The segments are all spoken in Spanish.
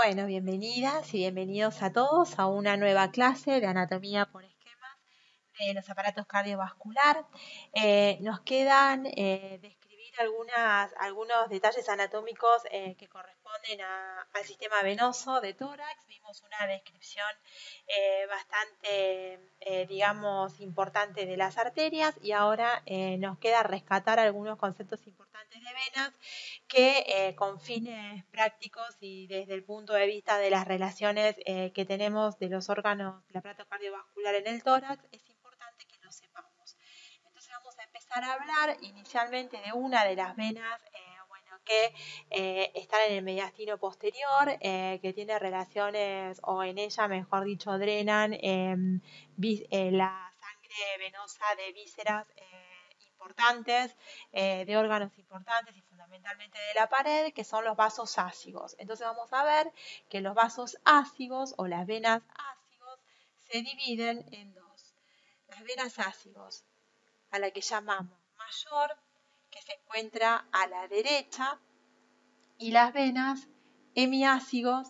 Bueno, bienvenidas y bienvenidos a todos a una nueva clase de anatomía por esquemas de los aparatos cardiovascular. Nos quedan describir algunos detalles anatómicos que corresponden al sistema venoso de tórax. Vimos una descripción bastante, digamos, importante de las arterias y ahora nos queda rescatar algunos conceptos importantes de venas que con fines prácticos y desde el punto de vista de las relaciones que tenemos de los órganos del aparato cardiovascular en el tórax, es importante que lo sepamos. Entonces vamos a empezar a hablar inicialmente de una de las venas que están en el mediastino posterior, que tiene relaciones, o en ella, mejor dicho, drenan la sangre venosa de vísceras importantes, de órganos importantes y fundamentalmente de la pared, que son los vasos ácigos. Entonces vamos a ver que los vasos ácigos o las venas ácigos se dividen en dos. Las venas ácigos, a la que llamamos mayor, que se encuentra a la derecha, y las venas hemiácigos,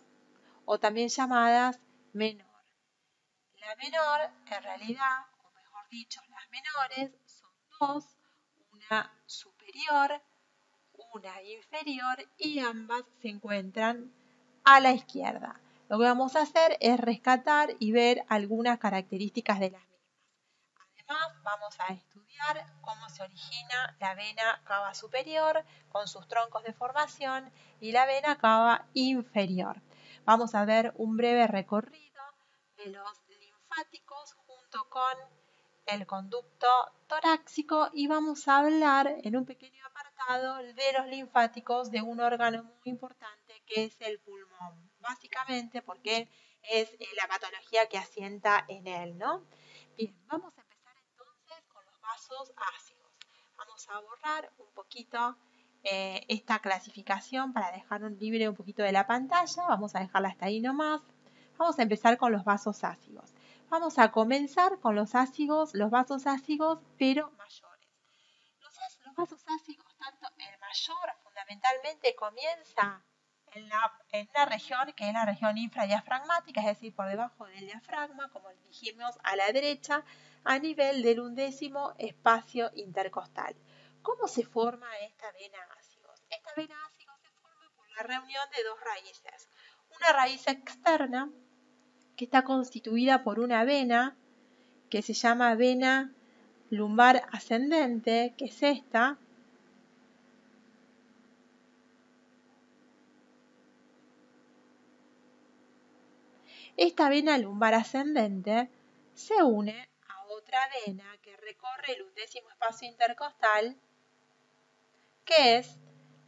o también llamadas menor. La menor, en realidad, o mejor dicho, las menores son dos, una superior, una inferior, y ambas se encuentran a la izquierda. Lo que vamos a hacer es rescatar y ver algunas características de las mismas. Además, vamos a estudiar cómo se origina la vena cava superior con sus troncos de formación y la vena cava inferior. Vamos a ver un breve recorrido de los linfáticos junto con el conducto torácico y vamos a hablar en un pequeño apartado de los linfáticos de un órgano muy importante que es el pulmón, básicamente porque es la patología que asienta en él, ¿no? Bien, vamos a empezar entonces con los vasos ácidos. Vamos a borrar un poquito esta clasificación para dejar libre un poquito de la pantalla. Vamos a dejarla hasta ahí nomás. Vamos a empezar con los vasos ácidos. Vamos a comenzar con los vasos ácidos, pero mayores. Los vasos ácidos, tanto el mayor, fundamentalmente comienza en una región que es la región infradiafragmática, es decir, por debajo del diafragma, como dijimos, a la derecha, a nivel del 11º espacio intercostal. ¿Cómo se forma esta vena ácigos? Esta vena ácigos se forma por la reunión de dos raíces. Una raíz externa, que está constituida por una vena que se llama vena lumbar ascendente, que es esta. Esta vena lumbar ascendente se une a otra vena que recorre el 11º espacio intercostal, que es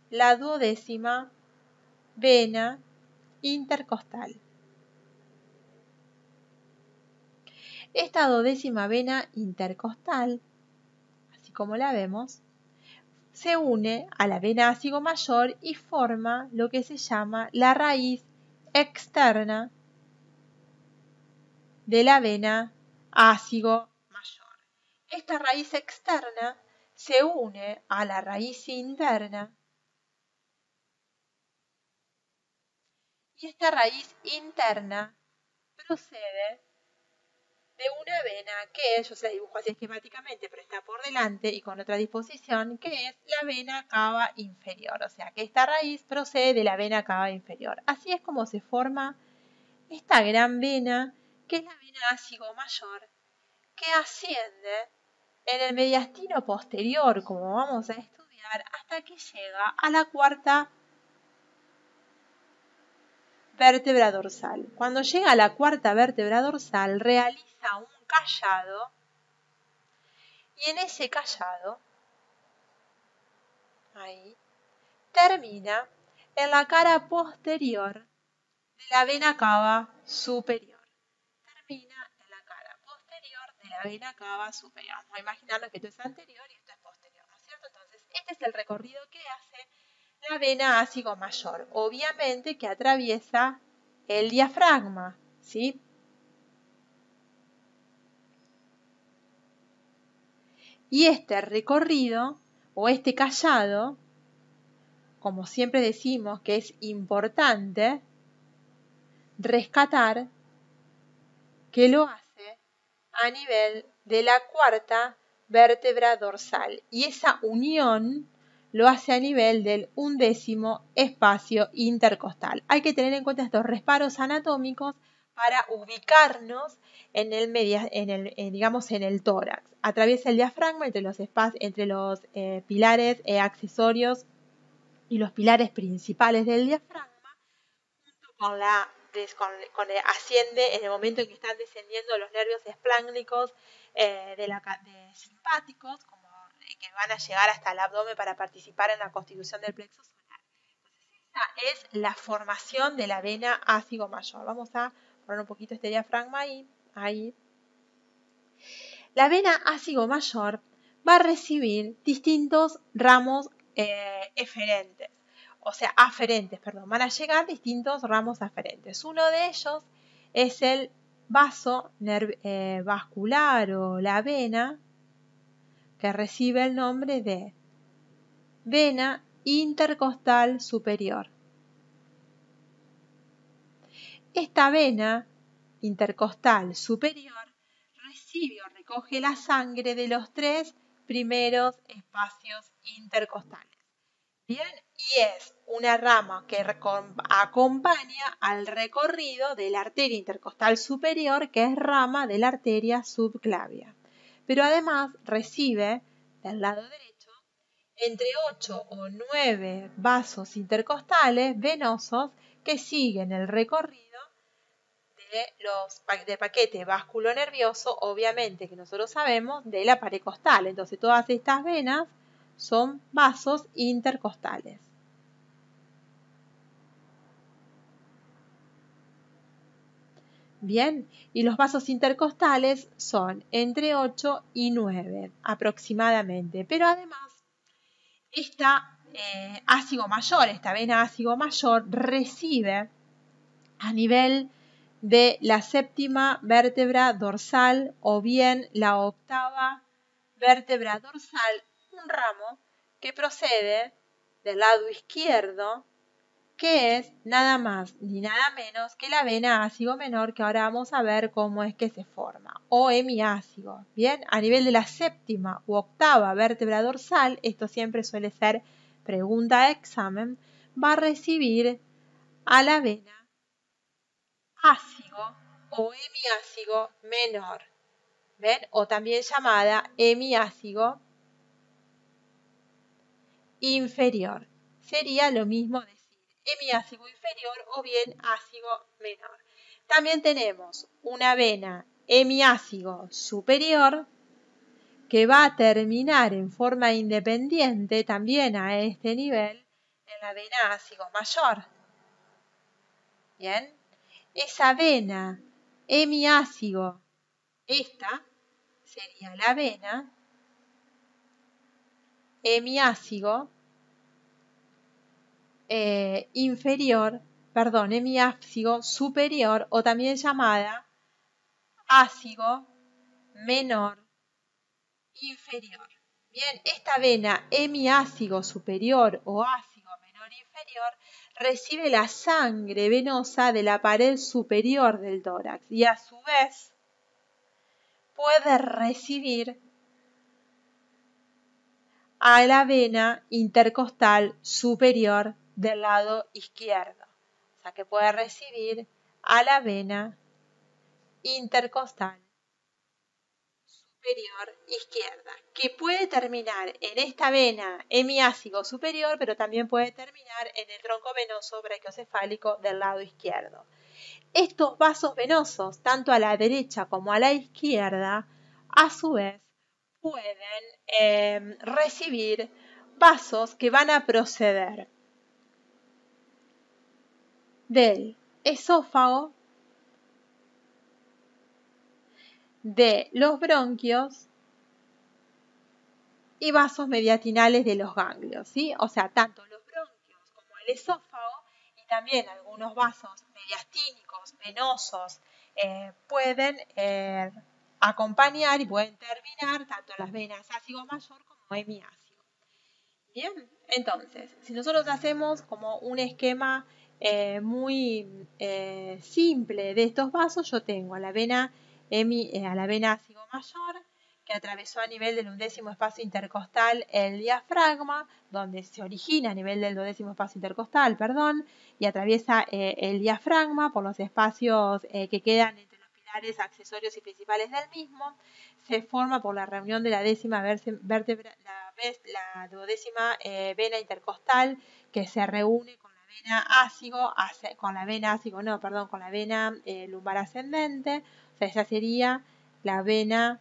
la 12ª vena intercostal. Esta 12ª vena intercostal, así como la vemos, se une a la vena ácigo mayor y forma lo que se llama la raíz externa de la vena ácigo mayor. Esta raíz externa se une a la raíz interna y esta raíz interna procede de una vena que yo se la dibujo así esquemáticamente, pero está por delante y con otra disposición, que es la vena cava inferior. O sea que esta raíz procede de la vena cava inferior. Así es como se forma esta gran vena, que es la vena ácigo mayor, que asciende en el mediastino posterior, como vamos a estudiar, hasta que llega a la 4ª vértebra dorsal. Cuando llega a la 4ª vértebra dorsal, realiza un callado, y en ese callado, ahí, termina en la cara posterior de la vena cava superior. Termina en la cara posterior de la vena cava superior. Vamos a imaginarnos que esto es anterior y esto es posterior, ¿no es cierto? Entonces, este es el recorrido que hace la vena ácigo mayor. Obviamente que atraviesa el diafragma, ¿sí? Y este recorrido, o este callado, como siempre decimos que es importante, rescatar que lo hace a nivel de la cuarta vértebra dorsal y esa unión lo hace a nivel del 11º espacio intercostal. Hay que tener en cuenta estos reparos anatómicos para ubicarnos en el tórax. Atraviesa el diafragma entre los pilares accesorios y los pilares principales del diafragma, junto asciende en el momento en que están descendiendo los nervios espláncnicos simpáticos, que van a llegar hasta el abdomen para participar en la constitución del plexo solar. Esta es la formación de la vena ácigo mayor. Vamos a poner un poquito este diafragma ahí. La vena ácigo mayor va a recibir distintos ramos aferentes, van a llegar distintos ramos aferentes. Uno de ellos es el vaso vascular o la vena, que recibe el nombre de vena intercostal superior. Esta vena intercostal superior recibe o recoge la sangre de los 3 primeros espacios intercostales. Bien, y es una rama que acompaña al recorrido de la arteria intercostal superior, que es rama de la arteria subclavia. Pero además recibe del lado derecho entre 8 o 9 vasos intercostales venosos que siguen el recorrido de paquete vasculonervioso, obviamente que nosotros sabemos, de la pared costal. Entonces todas estas venas son vasos intercostales. Bien, y los vasos intercostales son entre 8 y 9 aproximadamente, pero además esta vena ácigo mayor recibe a nivel de la 7ª vértebra dorsal o bien la 8ª vértebra dorsal, un ramo que procede del lado izquierdo, que es nada más ni nada menos que la vena ácigo menor, que ahora vamos a ver cómo es que se forma, o hemiácigo. Bien, a nivel de la 7ª u 8ª vértebra dorsal, esto siempre suele ser pregunta de examen, va a recibir a la vena ácigo o hemiácigo menor, ¿ven? O también llamada hemiácigo inferior. Sería lo mismo decir hemiácigo inferior o bien ácigo menor. También tenemos una vena hemiácigo superior que va a terminar en forma independiente también a este nivel en la vena ácigo mayor. Bien, esa vena hemiácigo, esta sería la vena hemiácigo hemiácigo superior o también llamada ácigo menor inferior. Bien, esta vena hemiácigo superior o ácigo menor inferior recibe la sangre venosa de la pared superior del tórax y a su vez puede recibir a la vena intercostal superior del lado izquierdo. O sea que puede recibir a la vena intercostal superior izquierda, que puede terminar en esta vena hemiácigo superior, pero también puede terminar en el tronco venoso brachiocefálico del lado izquierdo. Estos vasos venosos, tanto a la derecha como a la izquierda, a su vez pueden recibir vasos que van a proceder del esófago, de los bronquios y vasos mediastinales de los ganglios, ¿sí? O sea, tanto los bronquios como el esófago y también algunos vasos mediastínicos, venosos, pueden acompañar y pueden terminar tanto las venas ácido mayor como hemiácido. Bien, entonces, si nosotros hacemos como un esquema muy simple de estos vasos, yo tengo a la vena ácigo mayor, que atravesó a nivel del 11º espacio intercostal el diafragma, donde se origina a nivel del 12º espacio intercostal, y atraviesa el diafragma por los espacios que quedan entre los pilares accesorios y principales del mismo. Se forma por la reunión de la décima vértebra, la duodécima vena intercostal, que se reúne con la vena lumbar ascendente. O sea, esa sería la vena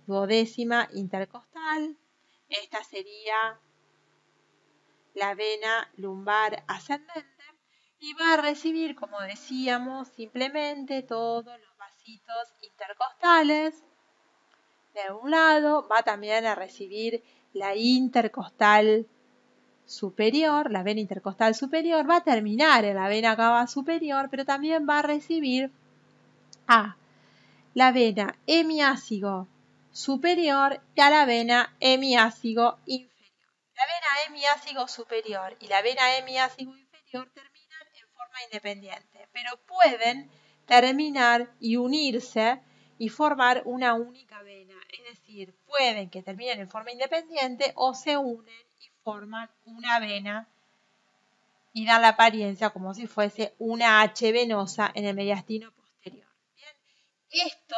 duodécima intercostal. Esta sería la vena lumbar ascendente y va a recibir, como decíamos, simplemente todos los vasitos intercostales de un lado. Va también a recibir la intercostal superior, la vena intercostal superior, va a terminar en la vena cava superior, pero también va a recibir a la vena hemiácigo superior y a la vena hemiácigo inferior. La vena hemiácigo superior y la vena hemiácigo inferior terminan en forma independiente, pero pueden terminar y unirse y formar una única vena. Es decir, pueden que terminen en forma independiente o se unen y forman una vena y dan la apariencia como si fuese una H venosa en el mediastino posterior. Bien, esto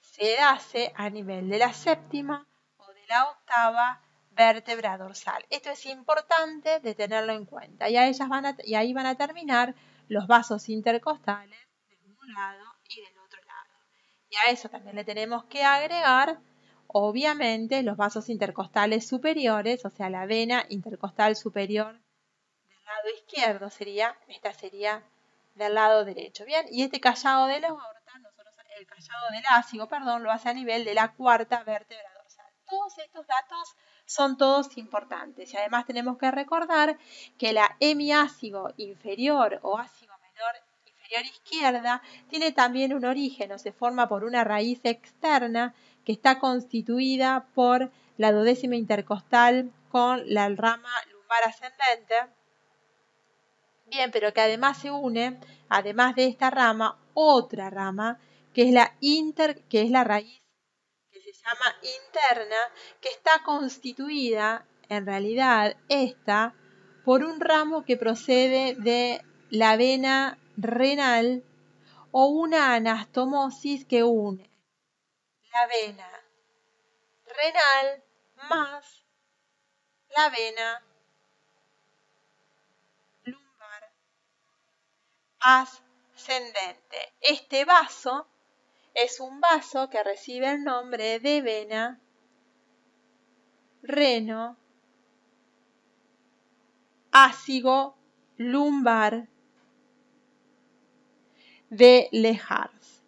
se hace a nivel de la séptima o de la octava vértebra dorsal. Esto es importante de tenerlo en cuenta y ahí van a terminar los vasos intercostales de un lado y del otro lado. Y a eso también le tenemos que agregar, obviamente, los vasos intercostales superiores, o sea, la vena intercostal superior del lado izquierdo esta sería del lado derecho. Bien, y este callado de la aorta, el callado del ácido, lo hace a nivel de la cuarta vértebra dorsal. Todos estos datos son todos importantes y además tenemos que recordar que la hemiácigo inferior o ácido menor inferior izquierda tiene también un origen o se forma por una raíz externa que está constituida por la duodécima intercostal con la rama lumbar ascendente. Bien, pero que además se une, además de esta rama, otra rama que es la raíz que se llama interna, que está constituida, en realidad, por un ramo que procede de la vena renal o una anastomosis que une la vena renal más la vena lumbar ascendente. Este vaso es un vaso que recibe el nombre de vena reno ácigo lumbar de Lehars.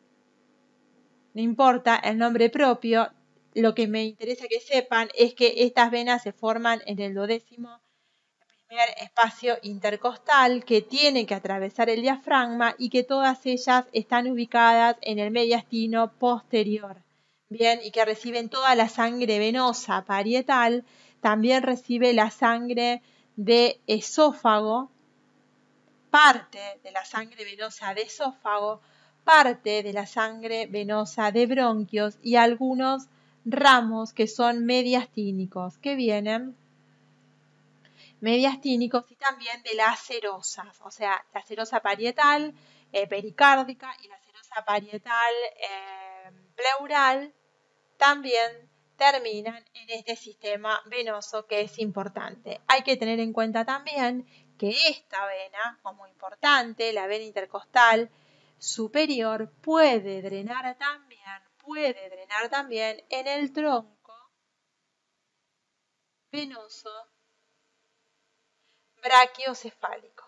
No importa el nombre propio, lo que me interesa que sepan es que estas venas se forman en el 12º primer espacio intercostal que tiene que atravesar el diafragma y que todas ellas están ubicadas en el mediastino posterior. Bien, y que reciben toda la sangre venosa parietal, también recibe la sangre de esófago, parte de la sangre venosa de esófago, parte de la sangre venosa de bronquios y algunos ramos que son mediastínicos, que vienen mediastínicos y también de las serosas, o sea, la serosa parietal pericárdica y la serosa parietal pleural también terminan en este sistema venoso que es importante. Hay que tener en cuenta también que esta vena, como importante, la vena intercostal superior, puede drenar también en el tronco venoso brachiocefálico.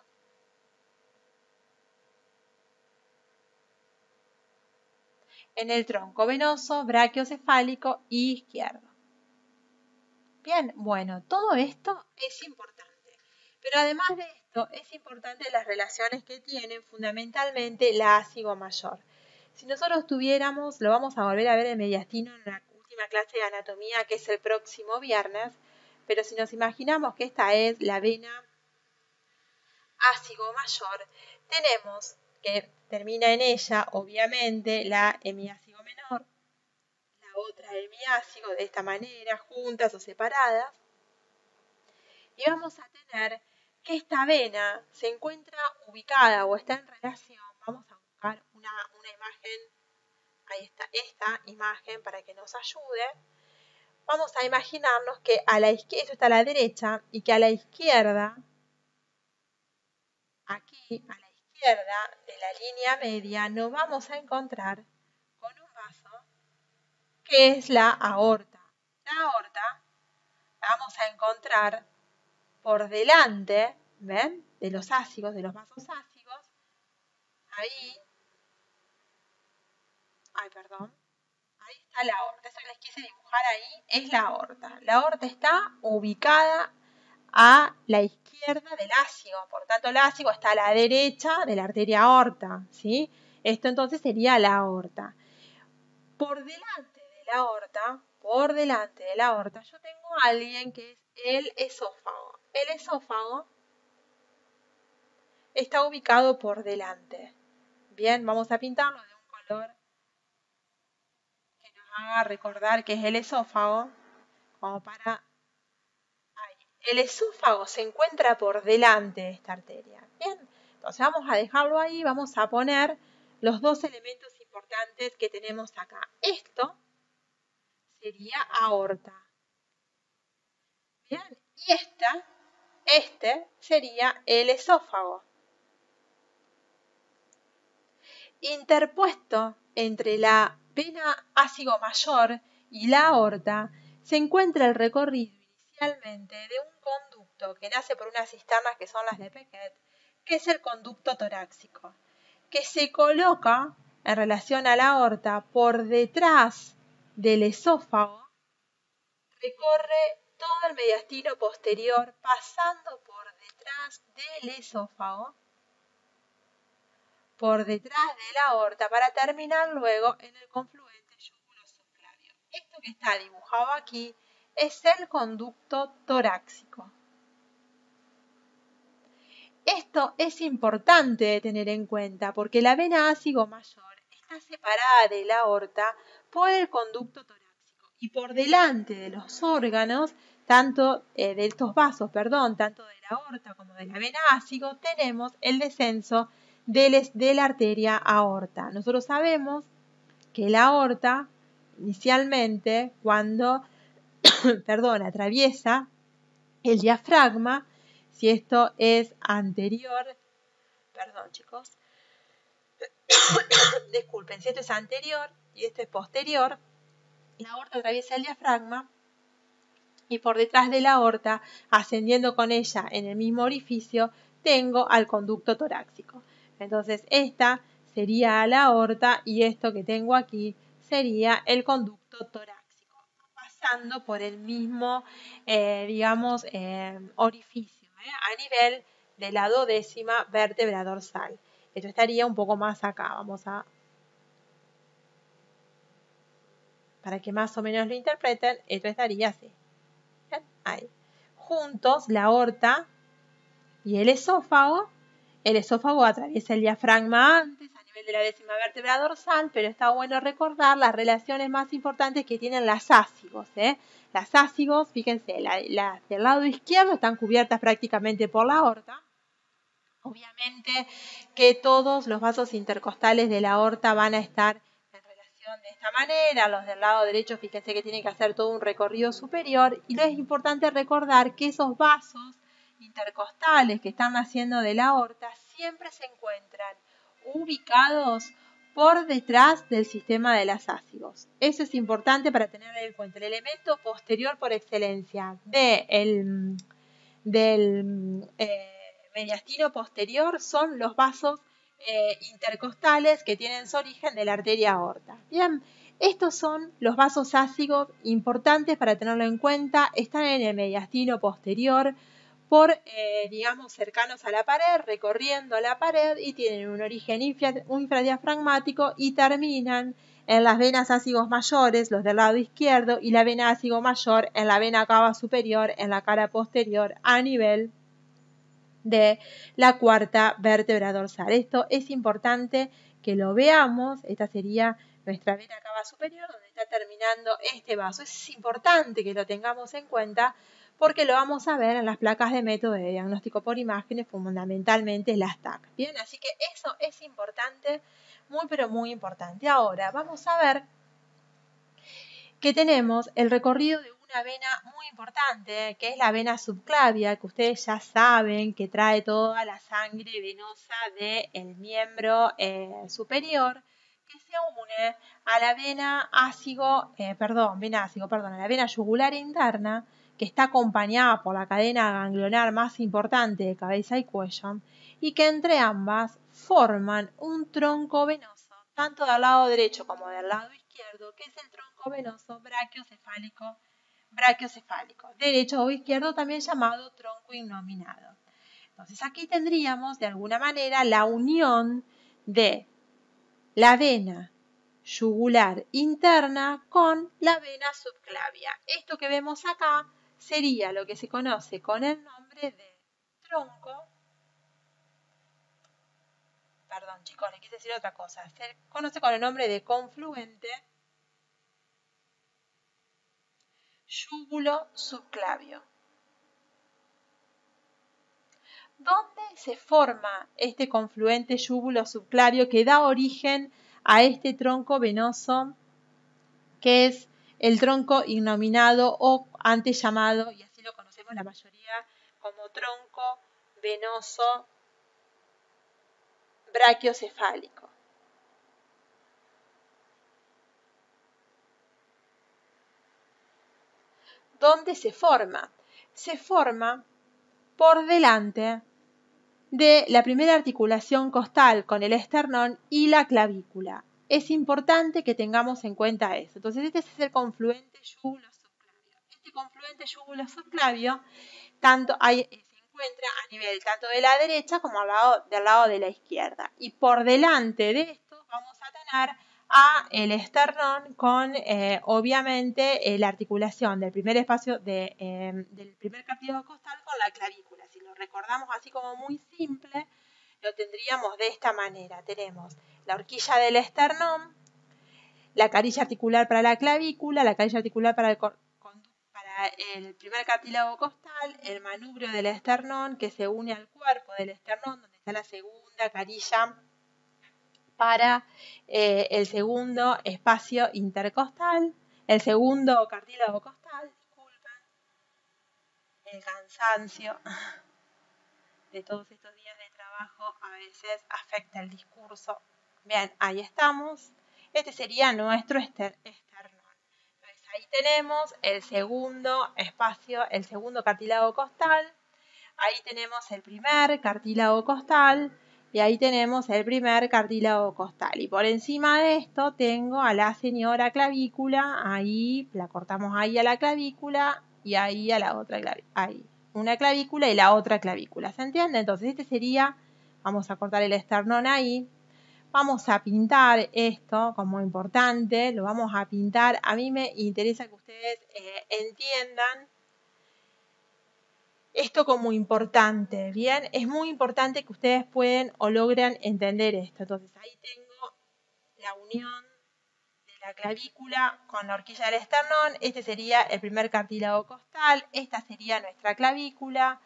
En el tronco venoso brachiocefálico izquierdo. Bien, bueno, todo esto es importante, pero además de esto es importante las relaciones que tienen fundamentalmente la ácigo mayor. Si nosotros tuviéramos, lo vamos a volver a ver en mediastino en la última clase de anatomía que es el próximo viernes, pero si nos imaginamos que esta es la vena ácido mayor, tenemos que termina en ella, obviamente, la hemiácido menor, la otra hemiácido de esta manera, juntas o separadas. Y vamos a tener que esta vena se encuentra ubicada o está en relación. Vamos a buscar una imagen, ahí está esta imagen para que nos ayude. Vamos a imaginarnos que a la izquierda, esto está a la derecha, y que a la izquierda, aquí a la izquierda de la línea media, nos vamos a encontrar con un vaso que es la aorta. La aorta la vamos a encontrar por delante, ¿ven? De los ácidos, de los vasos ácidos. Ahí está la aorta. Eso que les quise dibujar ahí es la aorta. La aorta está ubicada a la izquierda del ácido. Por tanto, el ácido está a la derecha de la arteria aorta, ¿sí? Esto entonces sería la aorta. Por delante de la aorta, yo tengo a alguien que es el esófago. El esófago está ubicado por delante. Bien, vamos a pintarlo de un color que nos haga recordar que es el esófago, como para ahí. El esófago se encuentra por delante de esta arteria. Bien, entonces vamos a dejarlo ahí, vamos a poner los dos elementos importantes que tenemos acá. Esto sería aorta. Bien, y este sería el esófago. Interpuesto entre la vena ácido mayor y la aorta se encuentra el recorrido inicialmente de un conducto que nace por unas cisternas que son las de Beckett, que es el conducto torácico, que se coloca en relación a la aorta por detrás del esófago, recorre todo el mediastino posterior pasando por detrás del esófago, por detrás de la aorta, para terminar luego en el confluente yúgulo-subclavio. Esto que está dibujado aquí es el conducto torácico. Esto es importante de tener en cuenta porque la vena ácido mayor está separada de la aorta por el conducto torácico y por delante de los órganos, tanto de estos vasos, tanto de la aorta como de la vena ácido, tenemos el descenso de la arteria aorta. Nosotros sabemos que la aorta, inicialmente, cuando atraviesa el diafragma, si esto es anterior, disculpen, si esto es anterior y esto es posterior, la aorta atraviesa el diafragma y por detrás de la aorta, ascendiendo con ella en el mismo orificio, tengo al conducto torácico. Entonces esta sería la aorta y esto que tengo aquí sería el conducto torácico, pasando por el mismo, orificio, a nivel de la 12ª vértebra dorsal. Esto estaría un poco más acá, para que más o menos lo interpreten, esto estaría así. Ahí. Juntos, la aorta y el esófago atraviesa el diafragma antes, a nivel de la 10ª vértebra dorsal, pero está bueno recordar las relaciones más importantes que tienen las ácigos. Las ácigos, fíjense, las del lado izquierdo están cubiertas prácticamente por la aorta. Obviamente que todos los vasos intercostales de la aorta van a estar en relación de esta manera. Los del lado derecho, fíjense que tienen que hacer todo un recorrido superior. Y es importante recordar que esos vasos intercostales que están naciendo de la aorta siempre se encuentran ubicados por detrás del sistema de las ácidos. Eso es importante para tener en cuenta. El elemento posterior por excelencia del mediastino posterior son los vasos intercostales que tienen su origen de la arteria aorta. Bien, estos son los vasos ácidos importantes para tenerlo en cuenta. Están en el mediastino posterior, cercanos a la pared, recorriendo la pared y tienen un origen infradiafragmático y terminan en las venas ácidos mayores, los del lado izquierdo, y la vena ácido mayor en la vena cava superior, en la cara posterior, a nivel de la cuarta vértebra dorsal. Esto es importante que lo veamos. Esta sería nuestra vena cava superior, donde está terminando este vaso. Es importante que lo tengamos en cuenta porque lo vamos a ver en las placas de método de diagnóstico por imágenes, fundamentalmente las TAC. Bien, así que eso es importante, muy pero muy importante. Ahora vamos a ver que tenemos el recorrido de una vena muy importante, que es la vena subclavia, que ustedes ya saben que trae toda la sangre venosa del miembro superior, que se une a la vena a la vena yugular interna, que está acompañada por la cadena ganglionar más importante de cabeza y cuello, y que entre ambas forman un tronco venoso, tanto del lado derecho como del lado izquierdo, que es el tronco venoso brachiocefálico, derecho o izquierdo, también llamado tronco innominado. Entonces aquí tendríamos de alguna manera la unión de la vena yugular interna con la vena subclavia. Esto que vemos acá sería lo que se conoce con el nombre de tronco. Perdón, chicos, les quise decir otra cosa. Se conoce con el nombre de confluente yúgulo subclavio. ¿Dónde se forma este confluente yúgulo subclavio que da origen a este tronco venoso que es el tronco innominado o antes llamado, y así lo conocemos la mayoría, como tronco venoso brachiocefálico? ¿Dónde se forma? Se forma por delante de la primera articulación costal con el esternón y la clavícula. Es importante que tengamos en cuenta eso. Entonces, este es el confluente yúgulo subclavio. Este confluente yúgulo subclavio se encuentra a nivel tanto de la derecha como del lado de la izquierda. Y por delante de esto vamos a tener el esternón con, obviamente, la articulación del primer espacio del primer cartílago costal con la clavícula. Si lo recordamos así como muy simple, lo tendríamos de esta manera. Tenemos la horquilla del esternón, la carilla articular para la clavícula, la carilla articular para el primer cartílago costal, el manubrio del esternón que se une al cuerpo del esternón, donde está la segunda carilla para el segundo espacio intercostal, el segundo cartílago costal, disculpen, el cansancio de todos estos días de trabajo a veces afecta el discurso. Bien, ahí estamos. Este sería nuestro esternón. Entonces ahí tenemos el segundo espacio, el segundo cartílago costal. Ahí tenemos el primer cartílago costal y ahí tenemos el primer cartílago costal. Y por encima de esto tengo a la señora clavícula, ahí la cortamos ahí a la clavícula y ahí a la otra clavícula. Ahí, una clavícula y la otra clavícula. ¿Se entiende? Entonces este sería, vamos a cortar el esternón ahí. Vamos a pintar esto como importante, lo vamos a pintar. A mí me interesa que ustedes entiendan esto como importante, ¿bien? Es muy importante que ustedes pueden o logren entender esto. Entonces ahí tengo la unión de la clavícula con la horquilla del esternón. Este sería el primer cartílago costal. Esta sería nuestra clavícula,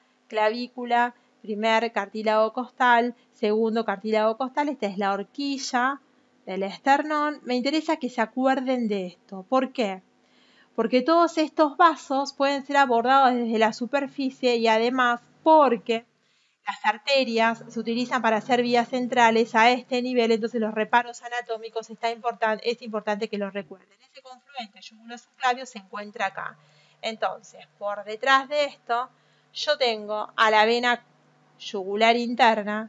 primer cartílago costal, segundo cartílago costal. Esta es la horquilla del esternón. Me interesa que se acuerden de esto. ¿Por qué? Porque todos estos vasos pueden ser abordados desde la superficie y además porque las arterias se utilizan para hacer vías centrales a este nivel, entonces los reparos anatómicos es importante que los recuerden. Ese confluente yúgulo subclavio se encuentra acá. Entonces, por detrás de esto, yo tengo a la vena yugular interna,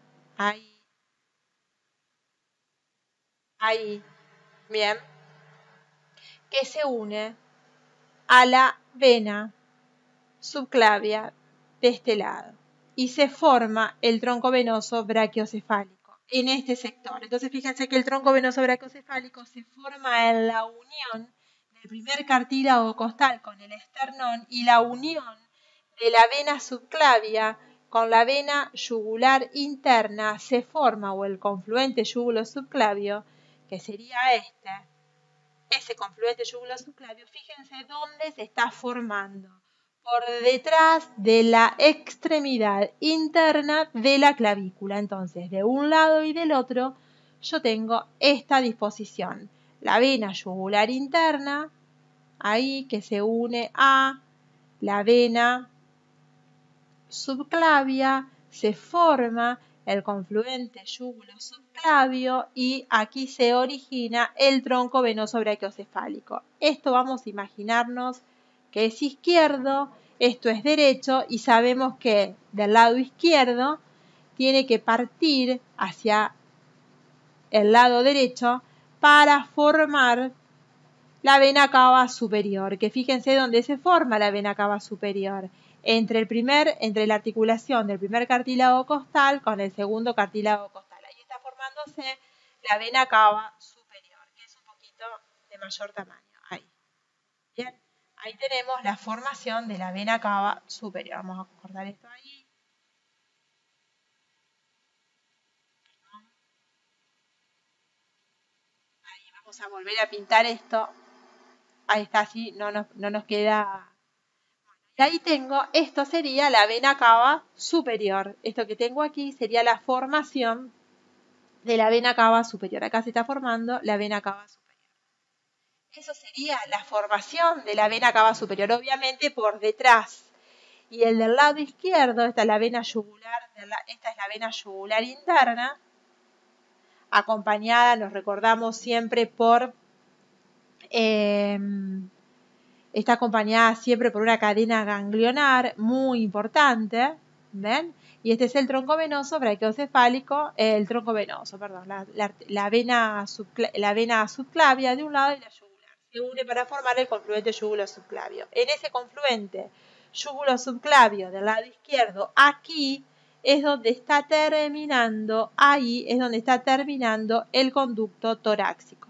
ahí, bien, que se une a la vena subclavia de este lado y se forma el tronco venoso brachiocefálico en este sector. Entonces fíjense que el tronco venoso brachiocefálico se forma en la unión del primer cartílago costal con el esternón y la unión de la vena subclavia con la vena yugular interna se forma, o el confluente yúgulo-subclavio, que sería ese confluente yúgulo-subclavio, fíjense dónde se está formando. Por detrás de la extremidad interna de la clavícula. Entonces, de un lado y del otro, yo tengo esta disposición. La vena yugular interna, ahí que se une a la vena subclavia, se forma el confluente yúgulo-subclavio y aquí se origina el tronco venoso brachiocefálico. Esto vamos a imaginarnos que es izquierdo, esto es derecho y sabemos que del lado izquierdo tiene que partir hacia el lado derecho para formar la vena cava superior, que fíjense dónde se forma la vena cava superior, entre la articulación del primer cartílago costal con el segundo cartílago costal. Ahí está formándose la vena cava superior, que es un poquito de mayor tamaño. Ahí. Bien, ahí tenemos la formación de la vena cava superior. Vamos a cortar esto ahí. Ahí vamos a volver a pintar esto. Ahí está, así no nos queda. Y ahí tengo, esto sería la vena cava superior. Esto que tengo aquí sería la formación de la vena cava superior. Acá se está formando la vena cava superior. Eso sería la formación de la vena cava superior, obviamente por detrás. Y el del lado izquierdo, esta es la vena yugular, esta es la vena yugular interna, acompañada, nos recordamos siempre por... está acompañada siempre por una cadena ganglionar muy importante, ¿ven? Y este es el tronco venoso brachiocefálico, la vena subclavia de un lado y la yugular. Se une para formar el confluente yúgulo-subclavio. En ese confluente yúgulo-subclavio del lado izquierdo, aquí es donde está terminando, ahí es donde está terminando el conducto torácico.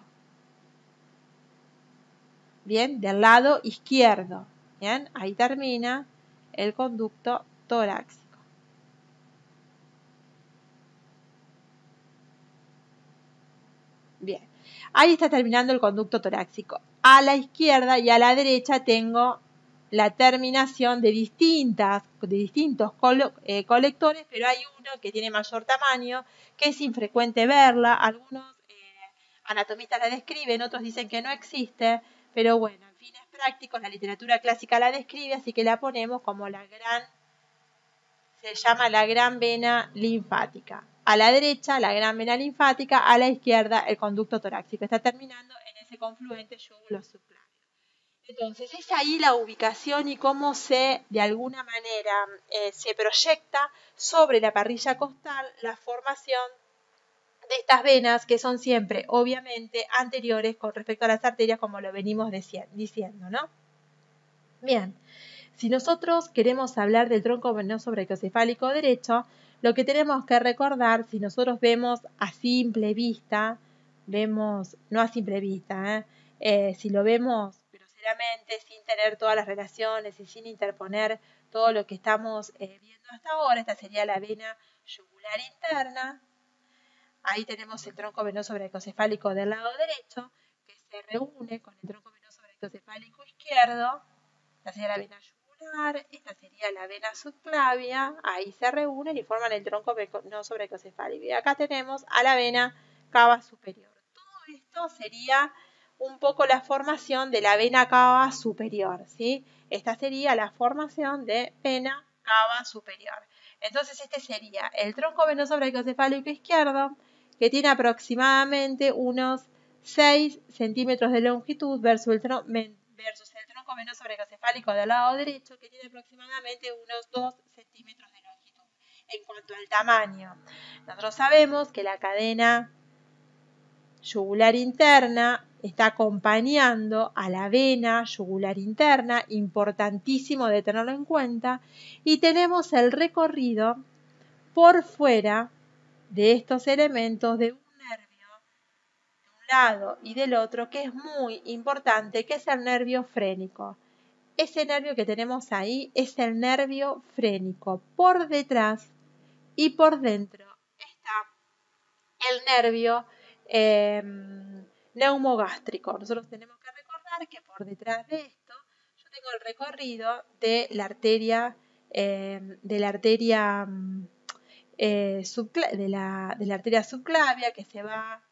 Bien, del lado izquierdo. Bien, ahí termina el conducto torácico. Bien, ahí está terminando el conducto torácico. A la izquierda y a la derecha tengo la terminación de distintos colectores, pero hay uno que tiene mayor tamaño, que es infrecuente verla. Algunos anatomistas la describen, otros dicen que no existe, pero bueno, en fines prácticos la literatura clásica la describe, así que la ponemos como se llama la gran vena linfática. A la derecha, la gran vena linfática, a la izquierda, el conducto torácico. Está terminando en ese confluente yúgulo-subclavio. Entonces, es ahí la ubicación y cómo de alguna manera, se proyecta sobre la parrilla costal la formación de estas venas que son siempre, obviamente, anteriores con respecto a las arterias, como lo venimos diciendo, ¿no? Bien, si nosotros queremos hablar del tronco venoso brachiocefálico derecho, lo que tenemos que recordar, si nosotros vemos a simple vista, no a simple vista, si lo vemos groseramente, sin tener todas las relaciones y sin interponer todo lo que estamos viendo hasta ahora, esta sería la vena yugular interna. Ahí tenemos el tronco venoso brachiocefálico del lado derecho, que se reúne con el tronco venoso brachiocefálico izquierdo. Esta sería la vena yugular, esta sería la vena subclavia. Ahí se reúnen y forman el tronco venoso brachiocefálico. Y acá tenemos a la vena cava superior. Todo esto sería un poco la formación de la vena cava superior, ¿sí? Esta sería la formación de vena cava superior. Entonces este sería el tronco venoso brachiocefálico izquierdo, que tiene aproximadamente unos 6 centímetros de longitud versus el tronco venoso brachiocefálico del lado derecho, que tiene aproximadamente unos 2 centímetros de longitud. En cuanto al tamaño, nosotros sabemos que la cadena yugular interna está acompañando a la vena yugular interna, importantísimo de tenerlo en cuenta, y tenemos el recorrido por fuera de estos elementos de un nervio de un lado y del otro, que es muy importante, que es el nervio frénico. ese nervio que tenemos ahí es el nervio frénico. Por detrás y por dentro está el nervio neumogástrico. Nosotros tenemos que recordar que por detrás de esto yo tengo el recorrido de la arteria subclavia que se va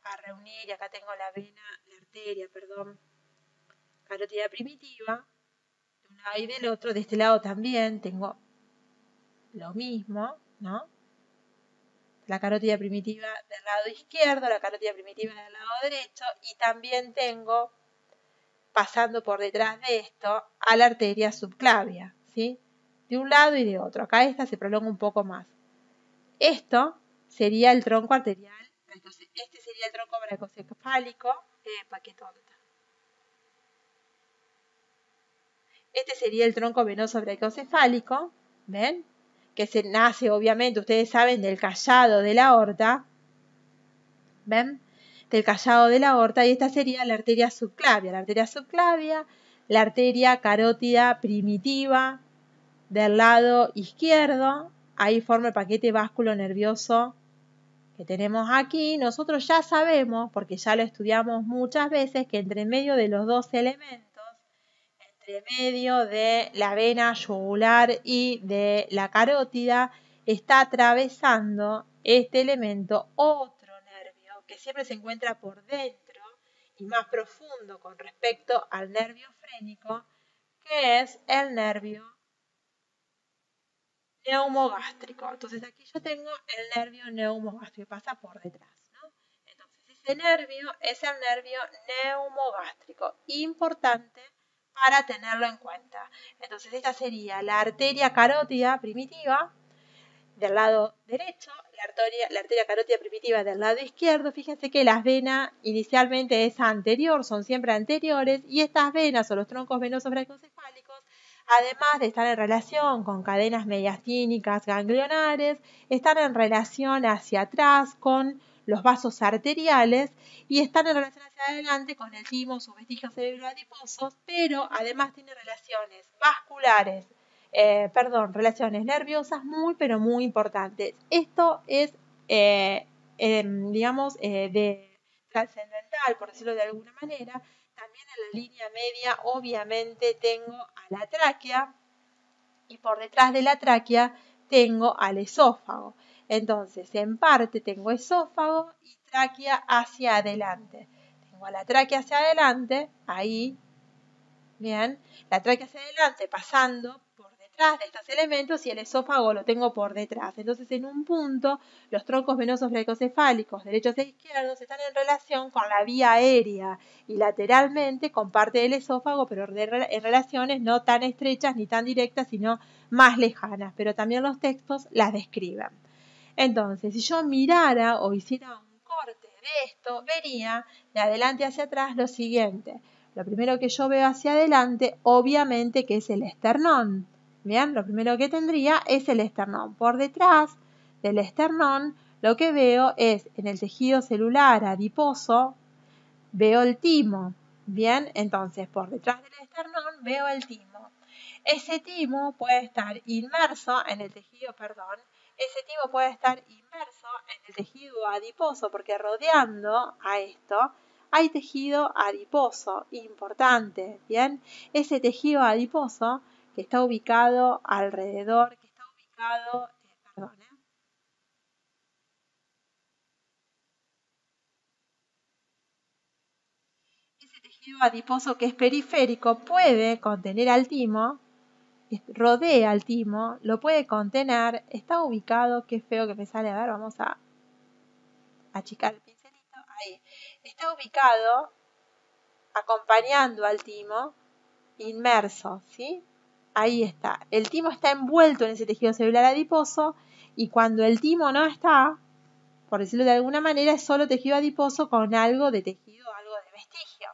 a reunir, y acá tengo la arteria, carótida primitiva, de un lado y del otro. De este lado también tengo lo mismo, ¿no? La carótida primitiva del lado izquierdo, la carótida primitiva del lado derecho, y también tengo, pasando por detrás de esto, a la arteria subclavia, ¿sí? De un lado y de otro. Acá esta se prolonga un poco más. Esto sería el tronco arterial. Entonces, este sería el tronco brachicefálico. Qué tonta. Este sería el tronco venoso brachicefálico. ¿Ven? Que se nace, obviamente, ustedes saben, del callado de la aorta. ¿Ven? Del callado de la aorta. Y esta sería la arteria subclavia. La arteria subclavia, la arteria carótida primitiva del lado izquierdo. Ahí forma el paquete vasculo nervioso que tenemos aquí. Nosotros ya sabemos, porque ya lo estudiamos muchas veces, que entre medio de los dos elementos, entre medio de la vena yugular y de la carótida, está atravesando este elemento otro nervio que siempre se encuentra por dentro y más profundo con respecto al nervio frénico, que es el nervio neumogástrico. Entonces aquí yo tengo el nervio neumogástrico, pasa por detrás, ¿no? Entonces ese nervio es el nervio neumogástrico, importante para tenerlo en cuenta. Entonces esta sería la arteria carótida primitiva del lado derecho, la arteria carótida primitiva del lado izquierdo. Fíjense que las venas inicialmente es anterior, son siempre anteriores, y estas venas o los troncos venosos brachicefálicos, además de estar en relación con cadenas mediastínicas ganglionares, están en relación hacia atrás con los vasos arteriales y están en relación hacia adelante con el timo, sus vestigios cerebroadiposos, pero además tiene relaciones vasculares, relaciones nerviosas muy, pero muy importantes. Esto es, de trascendental, por decirlo de alguna manera. También en la línea media, obviamente, tengo a la tráquea, y por detrás de la tráquea tengo al esófago. Entonces, en parte tengo esófago y tráquea hacia adelante. Tengo a la tráquea hacia adelante, ahí, bien, la tráquea hacia adelante pasando por detrás de estos elementos, y el esófago lo tengo por detrás. Entonces, en un punto, los troncos venosos brachicefálicos, derechos e izquierdos, están en relación con la vía aérea y lateralmente con parte del esófago, pero en relaciones no tan estrechas ni tan directas, sino más lejanas. Pero también los textos las describen. Entonces, si yo mirara o hiciera un corte de esto, vería de adelante hacia atrás lo siguiente. Lo primero que yo veo hacia adelante, obviamente, que es el esternón. Bien, lo primero que tendría es el esternón. Por detrás del esternón, lo que veo es, en el tejido celular adiposo, veo el timo. Bien, entonces por detrás del esternón veo el timo. Ese timo puede estar inmerso en el tejido, adiposo, porque rodeando a esto hay tejido adiposo importante. Bien, ese tejido adiposo que está ubicado alrededor, ese tejido adiposo que es periférico puede contener al timo, rodea al timo, lo puede contener, está ubicado, qué feo que me sale, a ver, vamos a achicar el pincelito, ahí, está ubicado acompañando al timo, inmerso, ¿sí? Ahí está. El timo está envuelto en ese tejido celular adiposo, y cuando el timo no está, por decirlo de alguna manera, es solo tejido adiposo con algo de tejido, algo de vestigio.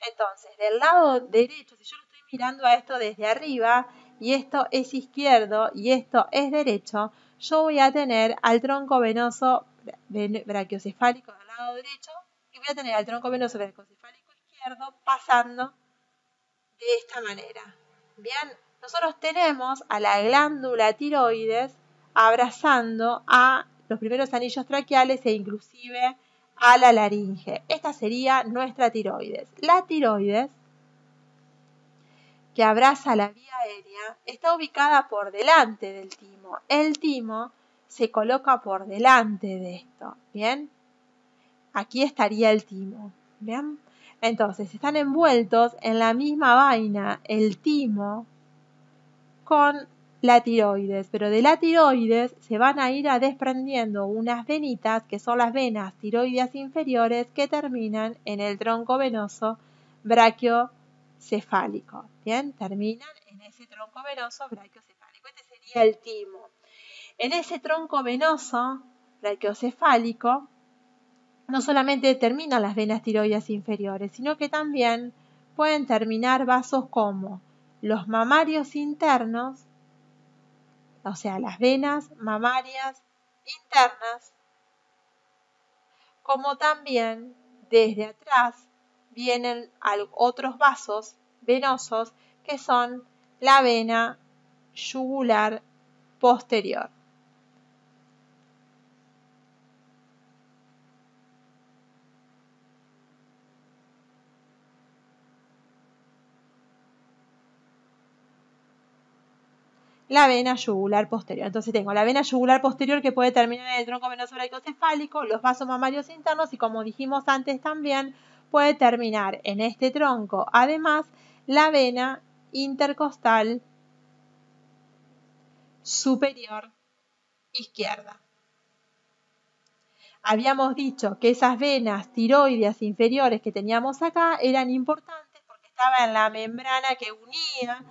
Entonces, del lado derecho, si yo lo estoy mirando a esto desde arriba, y esto es izquierdo y esto es derecho, yo voy a tener al tronco venoso brachiocefálico del lado derecho, y voy a tener al tronco venoso brachiocefálico izquierdo pasando de esta manera. Bien, nosotros tenemos a la glándula tiroides abrazando a los primeros anillos traqueales e inclusive a la laringe. Esta sería nuestra tiroides. La tiroides, que abraza la vía aérea, está ubicada por delante del timo. El timo se coloca por delante de esto. Bien, aquí estaría el timo. Bien, entonces están envueltos en la misma vaina el timo con la tiroides, pero de la tiroides se van a ir desprendiendo unas venitas que son las venas tiroideas inferiores que terminan en el tronco venoso brachiocefálico. Bien, terminan en ese tronco venoso brachiocefálico. Este sería el timo. En ese tronco venoso brachiocefálico no solamente terminan las venas tiroideas inferiores, sino que también pueden terminar vasos como los mamarios internos, o sea, las venas mamarias internas, como también desde atrás vienen otros vasos venosos que son la vena yugular posterior. La vena yugular posterior. Entonces tengo la vena yugular posterior que puede terminar en el tronco venoso brachiocefálico, los vasos mamarios internos y, como dijimos antes también, puede terminar en este tronco. Además, la vena intercostal superior izquierda. Habíamos dicho que esas venas tiroideas inferiores que teníamos acá eran importantes porque estaba en la membrana que unía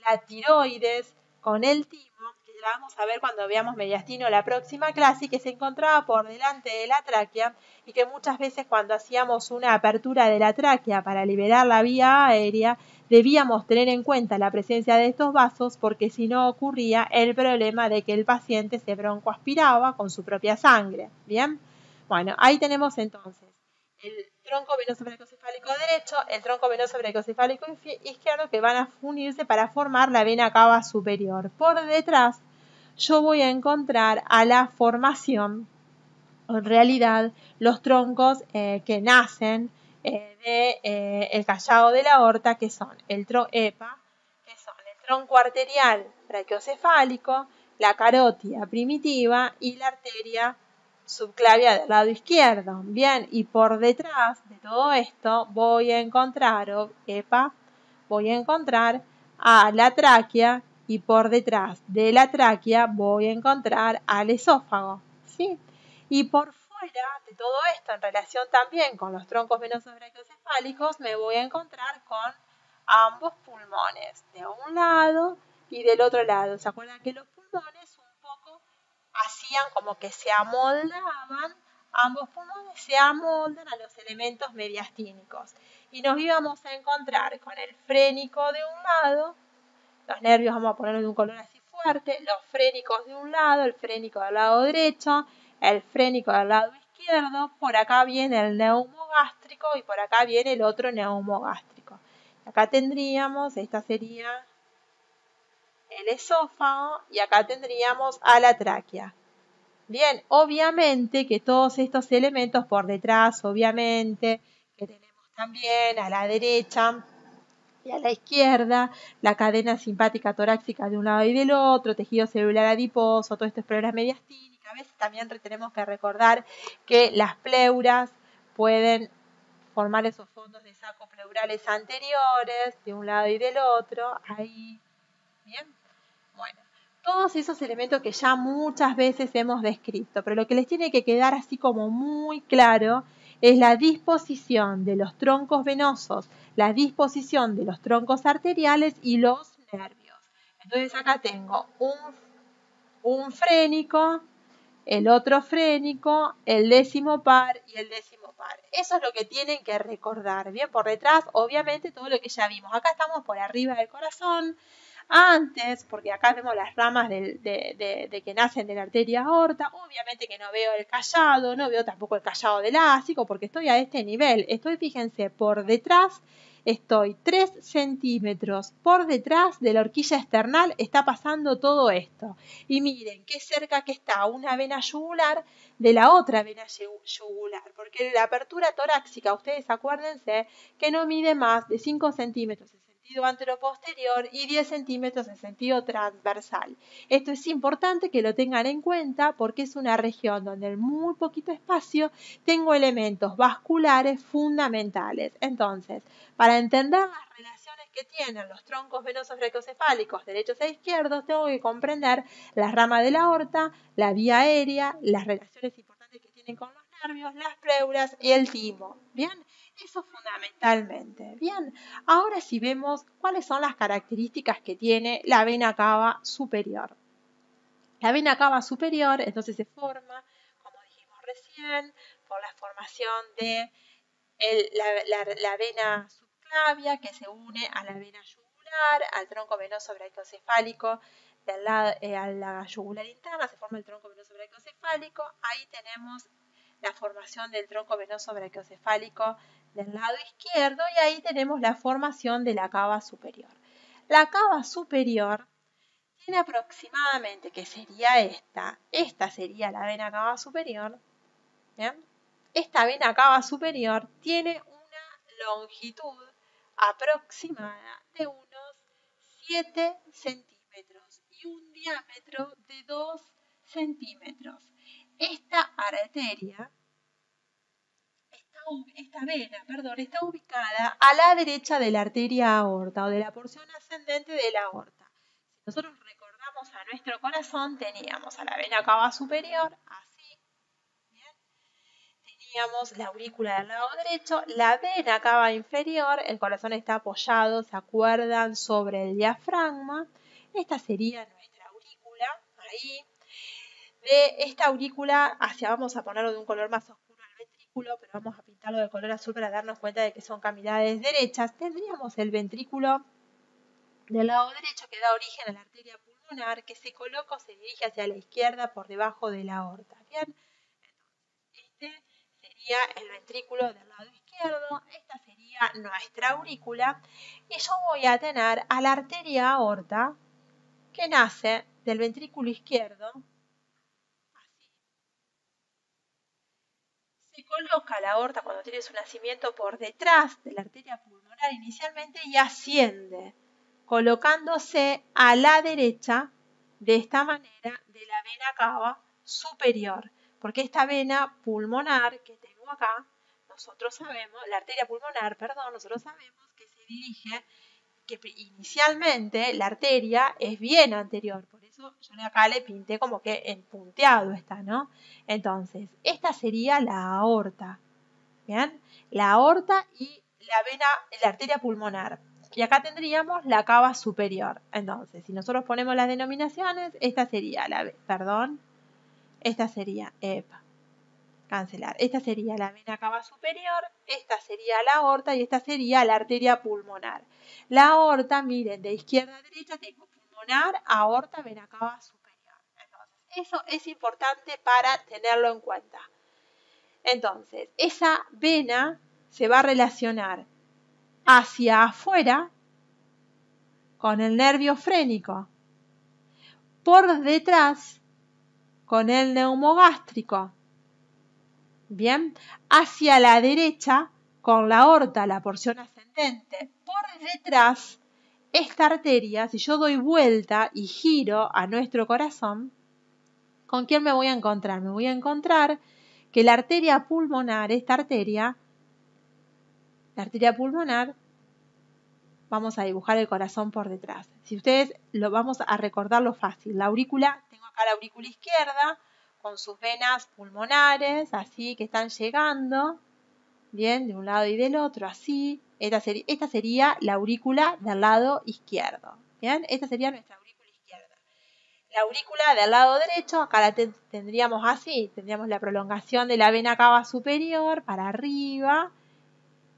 la tiroides con el timo, que la vamos a ver cuando veamos mediastino la próxima clase, y que se encontraba por delante de la tráquea, y que muchas veces cuando hacíamos una apertura de la tráquea para liberar la vía aérea debíamos tener en cuenta la presencia de estos vasos, porque si no ocurría el problema de que el paciente se broncoaspiraba con su propia sangre. Bien, bueno, ahí tenemos entonces el tronco venoso brachiocefálico derecho, el tronco venoso brachiocefálico izquierdo, que van a unirse para formar la vena cava superior. Por detrás yo voy a encontrar a la formación, en realidad, los troncos que nacen del callado de la aorta, que son el tronco arterial brachiocefálico, la carótida primitiva y la arteria subclavia del lado izquierdo. Bien, y por detrás de todo esto voy a encontrar a la tráquea, y por detrás de la tráquea voy a encontrar al esófago, ¿sí? Y por fuera de todo esto, en relación también con los troncos venosos brachiocefálicos, me voy a encontrar con ambos pulmones, de un lado y del otro lado. ¿Se acuerdan que los pulmones un poco hacían como que se amoldaban? Ambos pulmones se amoldan a los elementos mediastínicos. Y nos íbamos a encontrar con el frénico de un lado, los nervios vamos a ponerlo de un color así fuerte, los frénicos de un lado, el frénico del lado derecho, el frénico del lado izquierdo, por acá viene el neumogástrico y por acá viene el otro neumogástrico. Acá tendríamos, esta sería el esófago, y acá tendríamos a la tráquea. Bien, obviamente que todos estos elementos por detrás, obviamente que tenemos también a la derecha y a la izquierda la cadena simpática torácica de un lado y del otro, tejido celular adiposo, todo esto es pleura mediastínica. A veces también tenemos que recordar que las pleuras pueden formar esos fondos de saco pleurales anteriores de un lado y del otro. Ahí, bien, bueno, todos esos elementos que ya muchas veces hemos descrito, pero lo que les tiene que quedar así como muy claro es la disposición de los troncos venosos, la disposición de los troncos arteriales y los nervios. Entonces acá tengo un frénico, el otro frénico, el décimo par y el décimo par. Eso es lo que tienen que recordar. Bien, por detrás, obviamente, todo lo que ya vimos. Acá estamos por arriba del corazón. Antes, porque acá vemos las ramas de que nacen de la arteria aorta, obviamente que no veo el callado, no veo tampoco el callado del ácido, porque estoy a este nivel. Estoy, fíjense, por detrás estoy 3 centímetros por detrás de la horquilla external, está pasando todo esto. Y miren qué cerca que está una vena yugular de la otra vena yugular, porque la apertura torácica, ustedes acuérdense que no mide más de 5 centímetros en sentido anteroposterior y 10 centímetros en sentido transversal. Esto es importante que lo tengan en cuenta porque es una región donde en muy poquito espacio tengo elementos vasculares fundamentales. Entonces, para entender las relaciones que tienen los troncos venosos brachiocefálicos derechos e izquierdos, tengo que comprender la rama de la aorta, la vía aérea, las relaciones importantes que tienen con los nervios, las pleuras y el timo. ¿Bien? Eso fundamentalmente. Bien, ahora sí vemos cuáles son las características que tiene la vena cava superior. La vena cava superior entonces se forma, como dijimos recién, por la formación de la vena subclavia que se une a la vena yugular, al tronco venoso brachiocefálico, a la yugular interna se forma el tronco venoso brachiocefálico. Ahí tenemos la formación del tronco venoso brachiocefálico del lado izquierdo y ahí tenemos la formación de la cava superior. La cava superior tiene aproximadamente, que sería esta sería la vena cava superior, ¿bien? Esta vena cava superior tiene una longitud aproximada de unos 7 centímetros y un diámetro de 2 centímetros. Esta arteria, está ubicada a la derecha de la arteria aorta o de la porción ascendente de la aorta. Si nosotros recordamos a nuestro corazón, teníamos a la vena cava superior, así, ¿bien? Teníamos la aurícula del lado derecho, la vena cava inferior, el corazón está apoyado, ¿se acuerdan?, sobre el diafragma. Esta sería nuestra aurícula, ahí. De esta aurícula vamos a ponerlo de un color más oscuro al ventrículo, pero vamos a pintarlo de color azul para darnos cuenta de que son cavidades derechas. Tendríamos el ventrículo del lado derecho que da origen a la arteria pulmonar, que se coloca o se dirige hacia la izquierda por debajo de la aorta. Bien, este sería el ventrículo del lado izquierdo, esta sería nuestra aurícula, y yo voy a tener a la arteria aorta que nace del ventrículo izquierdo. Se coloca la aorta cuando tiene su nacimiento por detrás de la arteria pulmonar inicialmente y asciende, colocándose a la derecha de esta manera de la vena cava superior, porque esta vena pulmonar que tengo acá, la arteria pulmonar, nosotros sabemos que se dirige, que inicialmente la arteria es bien anterior, por eso yo acá le pinté como que en punteado está, ¿no? Entonces, esta sería la aorta, ¿bien? La aorta y la arteria pulmonar. Y acá tendríamos la cava superior. Entonces, si nosotros ponemos las denominaciones, esta sería cancelar. Esta sería la vena cava superior, esta sería la aorta y esta sería la arteria pulmonar. La aorta, miren, de izquierda a derecha tengo pulmonar, aorta, vena cava superior. Entonces, eso es importante para tenerlo en cuenta. Entonces, esa vena se va a relacionar hacia afuera con el nervio frénico, por detrás con el neumogástrico, bien, hacia la derecha con la aorta, la porción ascendente, por detrás esta arteria, si yo doy vuelta y giro a nuestro corazón, ¿con quién me voy a encontrar? Me voy a encontrar que la arteria pulmonar, la arteria pulmonar, vamos a dibujar el corazón por detrás. Si ustedes lo vamos a recordarlo fácil, la aurícula, tengo acá la aurícula izquierda con sus venas pulmonares, así que están llegando, bien, de un lado y del otro, así. Esta sería la aurícula del lado izquierdo, bien, esta sería nuestra aurícula izquierda. La aurícula del lado derecho, acá la tendríamos así, tendríamos la prolongación de la vena cava superior para arriba,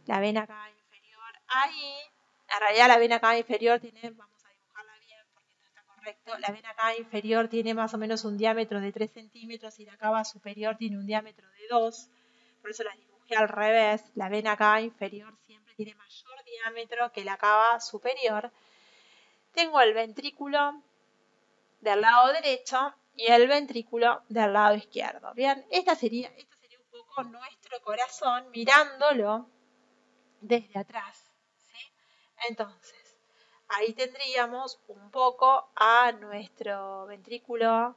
la vena cava inferior ahí. En realidad la vena cava inferior tiene, vamos a dibujarla bien porque no está correcto, la vena cava inferior tiene más o menos un diámetro de 3 centímetros y la cava superior tiene un diámetro de 2, por eso la dibujé al revés. La vena cava inferior siempre tiene mayor diámetro que la cava superior, tengo el ventrículo del lado derecho y el ventrículo del lado izquierdo. Bien, esto sería un poco nuestro corazón mirándolo desde atrás, ¿sí? Entonces, ahí tendríamos un poco a nuestro ventrículo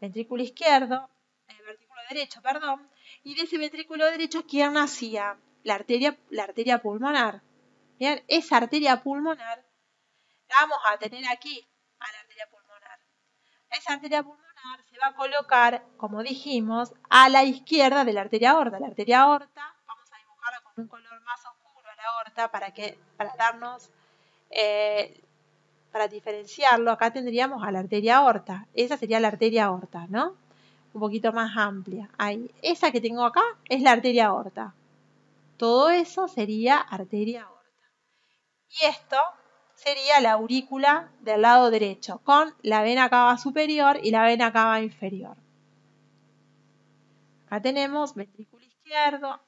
izquierdo, ventrículo derecho, perdón, y de ese ventrículo derecho, ¿quién nacía? La arteria pulmonar. Bien, esa arteria pulmonar la vamos a tener aquí, a la arteria pulmonar. Esa arteria pulmonar se va a colocar, como dijimos, a la izquierda de la arteria aorta. La arteria aorta, vamos a dibujarla con un color más oscuro a la aorta para diferenciarlo. Acá tendríamos a la arteria aorta. Esa sería la arteria aorta, ¿no? Un poquito más amplia. Ahí. Esa que tengo acá es la arteria aorta. Todo eso sería arteria aorta. Y esto sería la aurícula del lado derecho, con la vena cava superior y la vena cava inferior. Acá tenemos ventrículo izquierdo.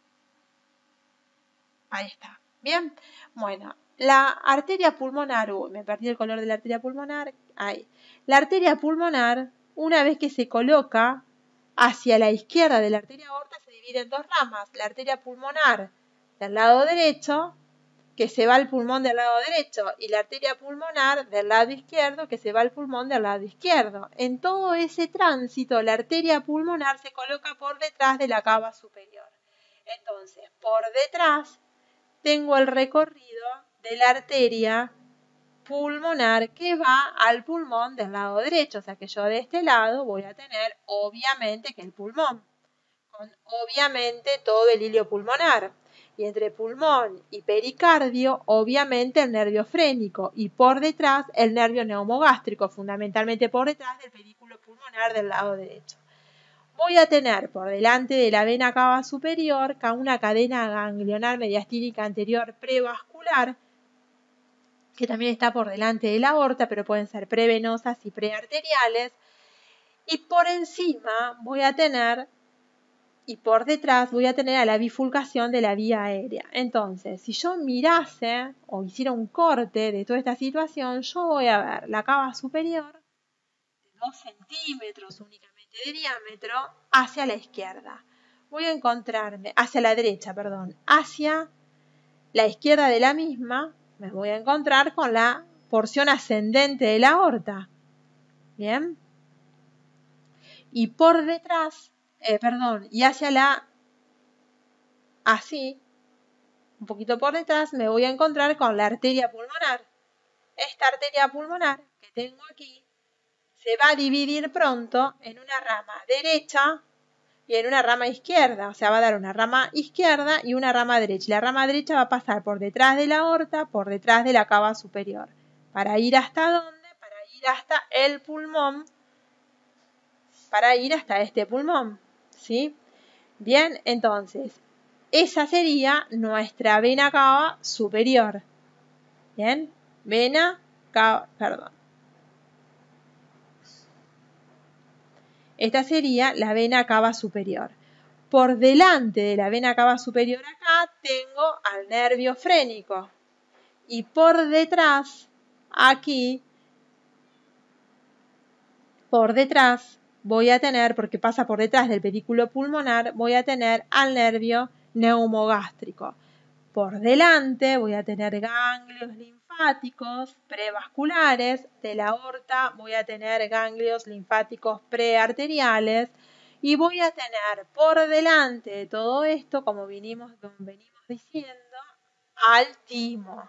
Ahí está. Bien. Bueno, la arteria pulmonar, me perdí el color de la arteria pulmonar. Ahí. La arteria pulmonar, una vez que se coloca hacia la izquierda de la arteria aorta, se divide en dos ramas. La arteria pulmonar del lado derecho, que se va al pulmón del lado derecho, y la arteria pulmonar del lado izquierdo, que se va al pulmón del lado izquierdo. En todo ese tránsito, la arteria pulmonar se coloca por detrás de la cava superior. Entonces, por detrás tengo el recorrido de la arteria pulmonar que va al pulmón del lado derecho. O sea que yo de este lado voy a tener, obviamente, que el pulmón, con obviamente todo el hilio pulmonar. Y entre pulmón y pericardio, obviamente el nervio frénico. Y por detrás el nervio neumogástrico, fundamentalmente por detrás del pedículo pulmonar del lado derecho. Voy a tener por delante de la vena cava superior una cadena ganglionar mediastínica anterior prevascular, que también está por delante de la aorta, pero pueden ser prevenosas y prearteriales. Y por encima voy a tener, y por detrás voy a tener a la bifurcación de la vía aérea. Entonces, si yo mirase o hiciera un corte de toda esta situación, yo voy a ver la cava superior de 2 centímetros únicamente de diámetro hacia la izquierda. Voy a encontrarme, hacia la derecha, perdón, hacia la izquierda de la misma, me voy a encontrar con la porción ascendente de la aorta. Bien. Y por detrás, y hacia así, un poquito por detrás, me voy a encontrar con la arteria pulmonar. Esta arteria pulmonar que tengo aquí se va a dividir pronto en una rama derecha y en una rama izquierda. O sea, va a dar una rama izquierda y una rama derecha. Y la rama derecha va a pasar por detrás de la aorta, por detrás de la cava superior. ¿Para ir hasta dónde? Para ir hasta el pulmón. Para ir hasta este pulmón. ¿Sí? Bien, entonces, esa sería nuestra vena cava superior. Bien, vena cava, perdón. Esta sería la vena cava superior. Por delante de la vena cava superior acá tengo al nervio frénico. Y por detrás, aquí, por detrás, voy a tener, porque pasa por detrás del pedículo pulmonar, voy a tener al nervio neumogástrico. Por delante voy a tener ganglios linfáticos prevasculares. De la aorta voy a tener ganglios linfáticos prearteriales. Y voy a tener por delante de todo esto, como venimos diciendo, al timo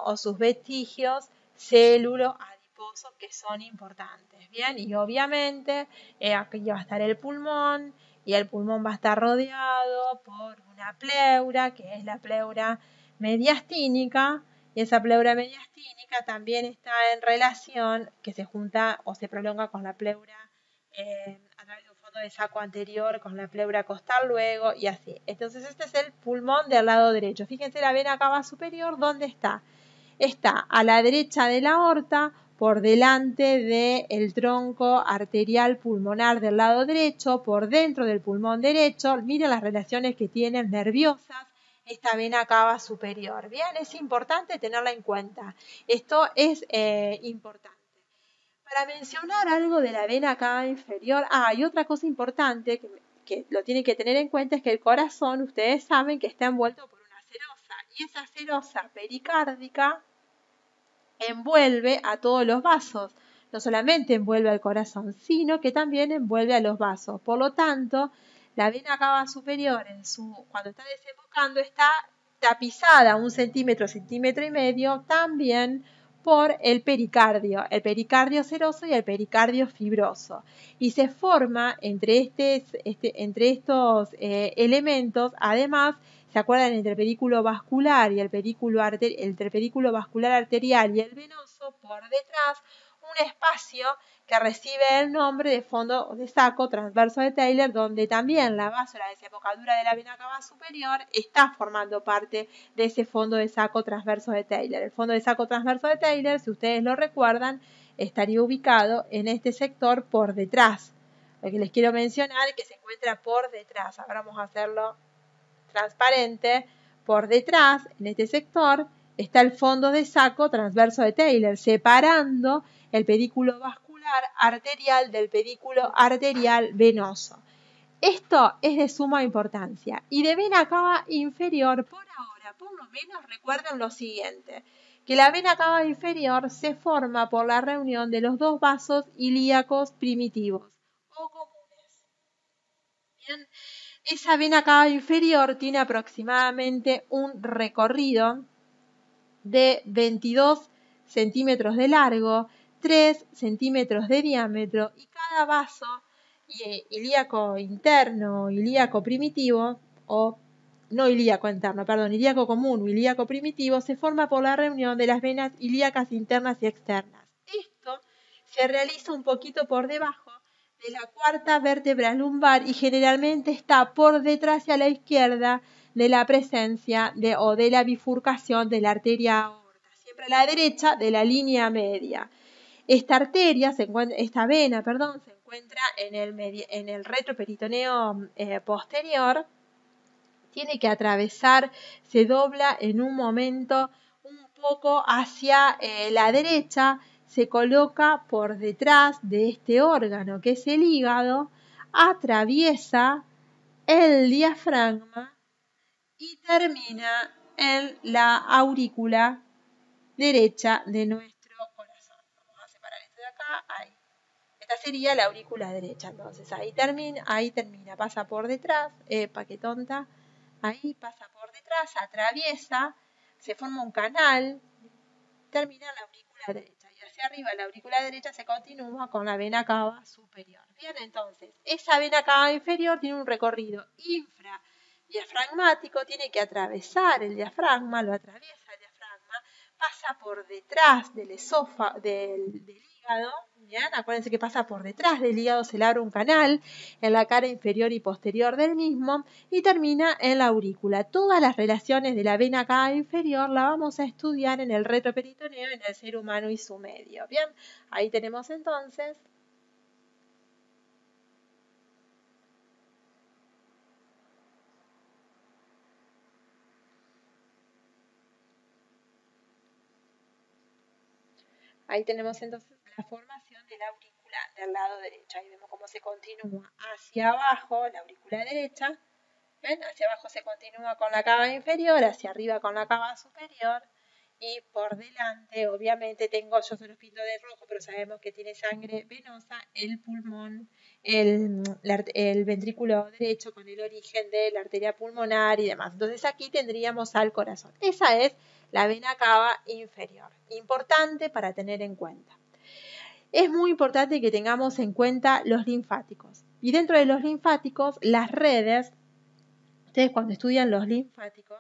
o sus vestigios célulo-adiposos que son importantes. Bien, y obviamente aquí va a estar el pulmón, y el pulmón va a estar rodeado por una pleura, que es la pleura mediastínica, y esa pleura mediastínica también está en relación, que se junta o se prolonga con la pleura a través de un fondo de saco anterior, con la pleura costal luego, y así. Entonces este es el pulmón del lado derecho. Fíjense la vena cava superior, ¿dónde está? Está a la derecha de la aorta, por delante del tronco arterial pulmonar del lado derecho, por dentro del pulmón derecho. Miren las relaciones que tienen nerviosas esta vena cava superior. Bien, es importante tenerla en cuenta. Esto es importante. Para mencionar algo de la vena cava inferior, y otra cosa importante que lo tienen que tener en cuenta es que el corazón, ustedes saben que está envuelto por una serosa, y esa serosa pericárdica envuelve a todos los vasos. No solamente envuelve al corazón, sino que también envuelve a los vasos. Por lo tanto, la vena cava superior, cuando está desembocando, está tapizada 1 centímetro, centímetro y medio, también por el pericardio seroso y el pericardio fibroso. Y se forma entre estos elementos, además, ¿se acuerdan? Entre el pedículo vascular y el pedículo vascular arterial y el venoso, por detrás, un espacio que recibe el nombre de fondo de saco transverso de Taylor, donde también la desembocadura de la vena cava superior está formando parte de ese fondo de saco transverso de Taylor. El fondo de saco transverso de Taylor, si ustedes lo recuerdan, estaría ubicado en este sector por detrás. Lo que les quiero mencionar es que se encuentra por detrás. Ahora vamos a hacerlo transparente. Por detrás, en este sector, está el fondo de saco transverso de Taylor, separando el pedículo vascular arterial del pedículo arterial venoso. Esto es de suma importancia. Y de vena cava inferior, por ahora, por lo menos recuerden lo siguiente, que la vena cava inferior se forma por la reunión de los dos vasos ilíacos primitivos o comunes. Bien, esa vena cava inferior tiene aproximadamente un recorrido de 22 centímetros de largo, 3 centímetros de diámetro, y cada vaso ilíaco interno, ilíaco primitivo, o no ilíaco interno, perdón, ilíaco común o ilíaco primitivo, se forma por la reunión de las venas ilíacas internas y externas. Esto se realiza un poquito por debajo de la cuarta vértebra lumbar y generalmente está por detrás y a la izquierda de la presencia o de la bifurcación de la arteria aorta, siempre a la derecha de la línea media. Esta vena, se encuentra en el retroperitoneo posterior, tiene que atravesar, se dobla en un momento un poco hacia la derecha, se coloca por detrás de este órgano que es el hígado, atraviesa el diafragma y termina en la aurícula derecha de nuestro corazón. Vamos a separar esto de acá, ahí. Esta sería la aurícula derecha, entonces ahí termina, pasa por detrás, qué tonta, ahí pasa por detrás, atraviesa, se forma un canal, termina en la aurícula derecha y hacia arriba la aurícula derecha se continúa con la vena cava superior. Bien, entonces, esa vena cava inferior tiene un recorrido infradiafragmático, tiene que atravesar el diafragma, lo atraviesa el diafragma, pasa por detrás del hígado. Bien, acuérdense que pasa por detrás del hígado, se le abre un canal en la cara inferior y posterior del mismo y termina en la aurícula. Todas las relaciones de la vena cava inferior la vamos a estudiar en el retroperitoneo en el ser humano y su medio. Bien, ahí tenemos entonces la formación de la aurícula del lado derecho. Ahí vemos cómo se continúa hacia abajo la aurícula derecha. ¿Ven? Hacia abajo se continúa con la cava inferior, hacia arriba con la cava superior y por delante, obviamente, yo se los pinto de rojo, pero sabemos que tiene sangre venosa, el pulmón, el ventrículo derecho con el origen de la arteria pulmonar y demás. Entonces aquí tendríamos al corazón. Esa es la vena cava inferior. Importante para tener en cuenta. Es muy importante que tengamos en cuenta los linfáticos. Y dentro de los linfáticos, las redes. Ustedes cuando estudian los linfáticos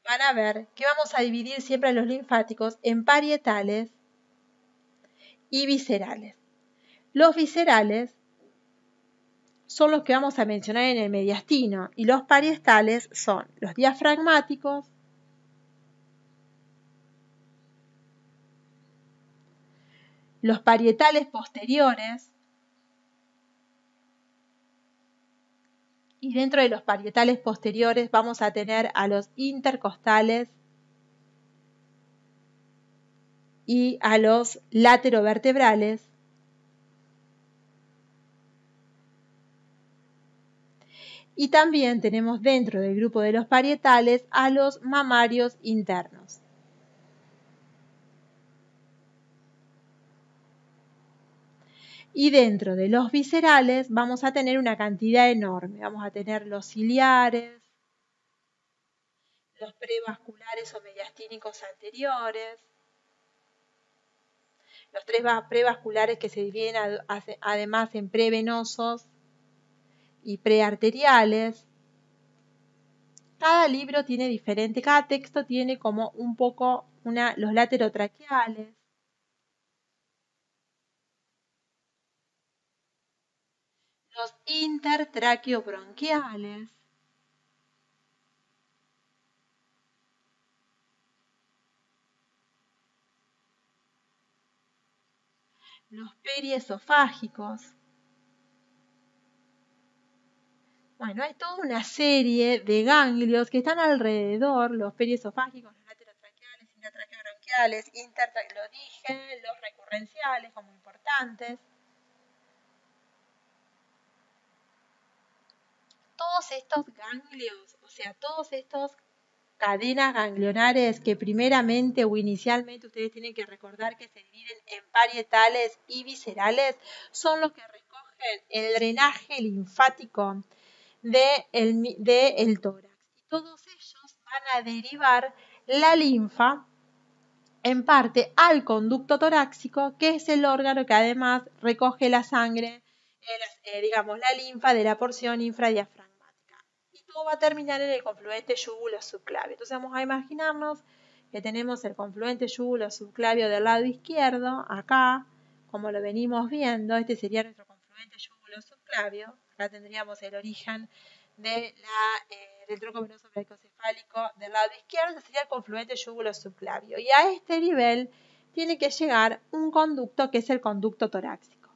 van a ver que vamos a dividir siempre los linfáticos en parietales y viscerales. Los viscerales son los que vamos a mencionar en el mediastino y los parietales son los diafragmáticos, los parietales posteriores Y dentro de los parietales posteriores vamos a tener a los intercostales y a los laterovertebrales. Y también tenemos dentro del grupo de los parietales a los mamarios internos. Y dentro de los viscerales vamos a tener una cantidad enorme. Vamos a tener los ciliares, los prevasculares o mediastínicos anteriores, los prevasculares que se dividen además en prevenosos y prearteriales. Cada libro tiene diferente, cada texto tiene como un poco los laterotraqueales, los intertraqueobronquiales, los periesofágicos. Bueno, hay toda una serie de ganglios que están alrededor, los periesofágicos, los laterotraqueales, intertraqueobronquiales, lo dije, los recurrenciales como importantes. Todos estos ganglios, o sea, todos estos cadenas ganglionares que primeramente o inicialmente ustedes tienen que recordar que se dividen en parietales y viscerales, son los que recogen el drenaje linfático del tórax. Y todos ellos van a derivar la linfa en parte al conducto torácico, que es el órgano que además recoge la sangre, digamos, la linfa de la porción infradiafragmática. Y todo va a terminar en el confluente yúgulo-subclavio. Entonces vamos a imaginarnos que tenemos el confluente yúgulo-subclavio del lado izquierdo, acá, como lo venimos viendo, este sería nuestro confluente yúgulo-subclavio. Acá tendríamos el origen del tronco venoso brachiocefálico del lado izquierdo, este sería el confluente yúgulo-subclavio. Y a este nivel tiene que llegar un conducto que es el conducto torácico.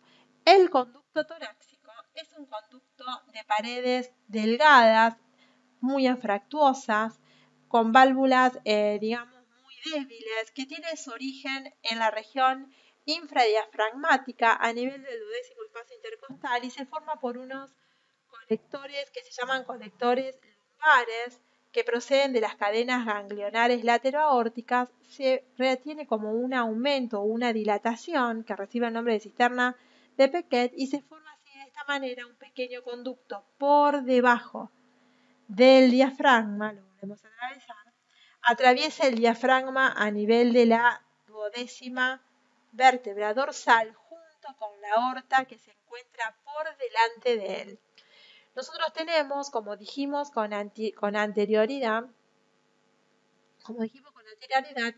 El conducto torácico es un conducto de paredes delgadas, muy anfractuosas, con válvulas, digamos, muy débiles, que tiene su origen en la región infradiafragmática a nivel del duodécimo espacio intercostal y se forma por unos colectores que se llaman colectores lumbares, que proceden de las cadenas ganglionares lateroaórticas. Se retiene como un aumento o una dilatación que recibe el nombre de cisterna de Pequet y se forma así de esta manera un pequeño conducto por debajo del diafragma, lo volvemos a atravesar, atraviesa el diafragma a nivel de la duodécima vértebra dorsal junto con la aorta que se encuentra por delante de él. Nosotros tenemos, como dijimos con anterioridad,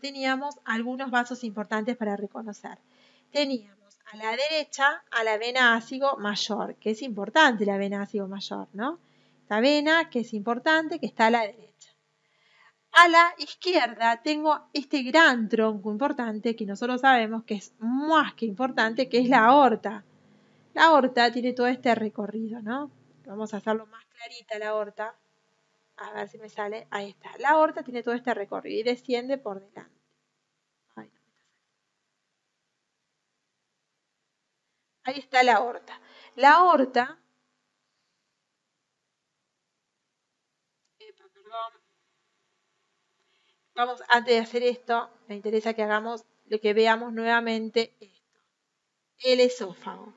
teníamos algunos vasos importantes para reconocer. Teníamos a la derecha a la vena ácigo mayor, que es importante la vena ácigo mayor, ¿no? Esta vena que es importante, que está a la derecha. A la izquierda tengo este gran tronco importante que nosotros sabemos que es más que importante, que es la aorta. La aorta tiene todo este recorrido, ¿no? Vamos a hacerlo más clarita la aorta. A ver si me sale. Ahí está. La aorta tiene todo este recorrido y desciende por delante. Ahí está la aorta. La aorta. Perdón. Vamos, antes de hacer esto, me interesa que hagamos, que veamos nuevamente esto. El esófago.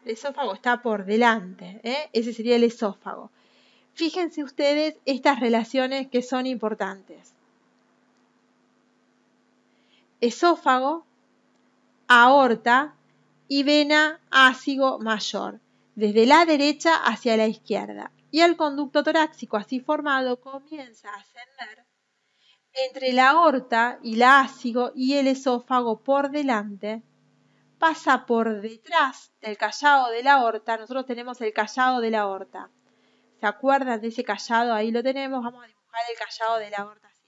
El esófago está por delante. Ese sería el esófago. Fíjense ustedes estas relaciones que son importantes. Esófago, aorta y vena ácigo mayor, desde la derecha hacia la izquierda. Y el conducto torácico así formado comienza a ascender entre la aorta y la ácigo y el esófago por delante, pasa por detrás del callado de la aorta. Nosotros tenemos el callado de la aorta. ¿Se acuerdan de ese callado? Ahí lo tenemos. Vamos a dibujar el callado de la aorta así.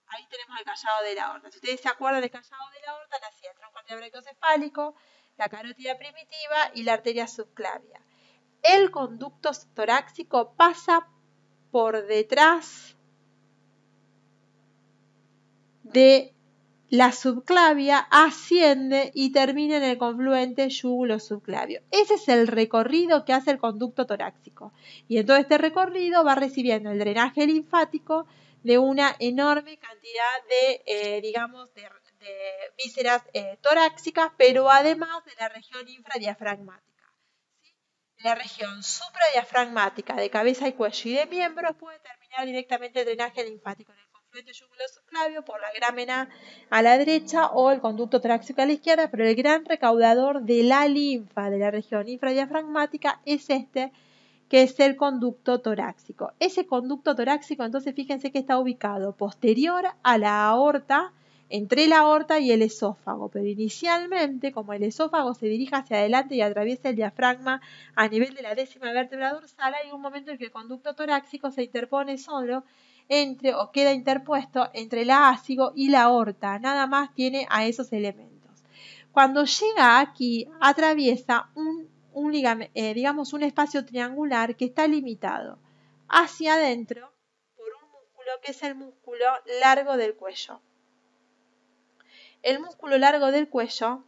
Ahí tenemos el callado de la aorta. Si ustedes se acuerdan del callado de la aorta, nacía el tronco brachiocefálico, la carótida primitiva y la arteria subclavia. el conducto torácico pasa por detrás de la subclavia, asciende y termina en el confluente yúgulo-subclavio. Ese es el recorrido que hace el conducto torácico. Y en todo este recorrido va recibiendo el drenaje linfático de una enorme cantidad de, de vísceras torácicas, pero además de la región infradiafragmática. ¿Sí? La región supradiafragmática de cabeza y cuello y de miembros puede terminar directamente el drenaje linfático en el confluente yúgulo-subclavio por la grámena a la derecha o el conducto torácico a la izquierda, pero el gran recaudador de la linfa de la región infradiafragmática es este, que es el conducto torácico. Ese conducto torácico, entonces fíjense que está ubicado posterior a la aorta, entre la aorta y el esófago, pero inicialmente, como el esófago se dirige hacia adelante y atraviesa el diafragma a nivel de la décima vértebra dorsal, hay un momento en que el conducto torácico se interpone solo entre, o queda interpuesto entre la ácigo y la aorta, nada más tiene a esos elementos. Cuando llega aquí, atraviesa un espacio triangular que está limitado hacia adentro por un músculo que es el músculo largo del cuello. El músculo largo del cuello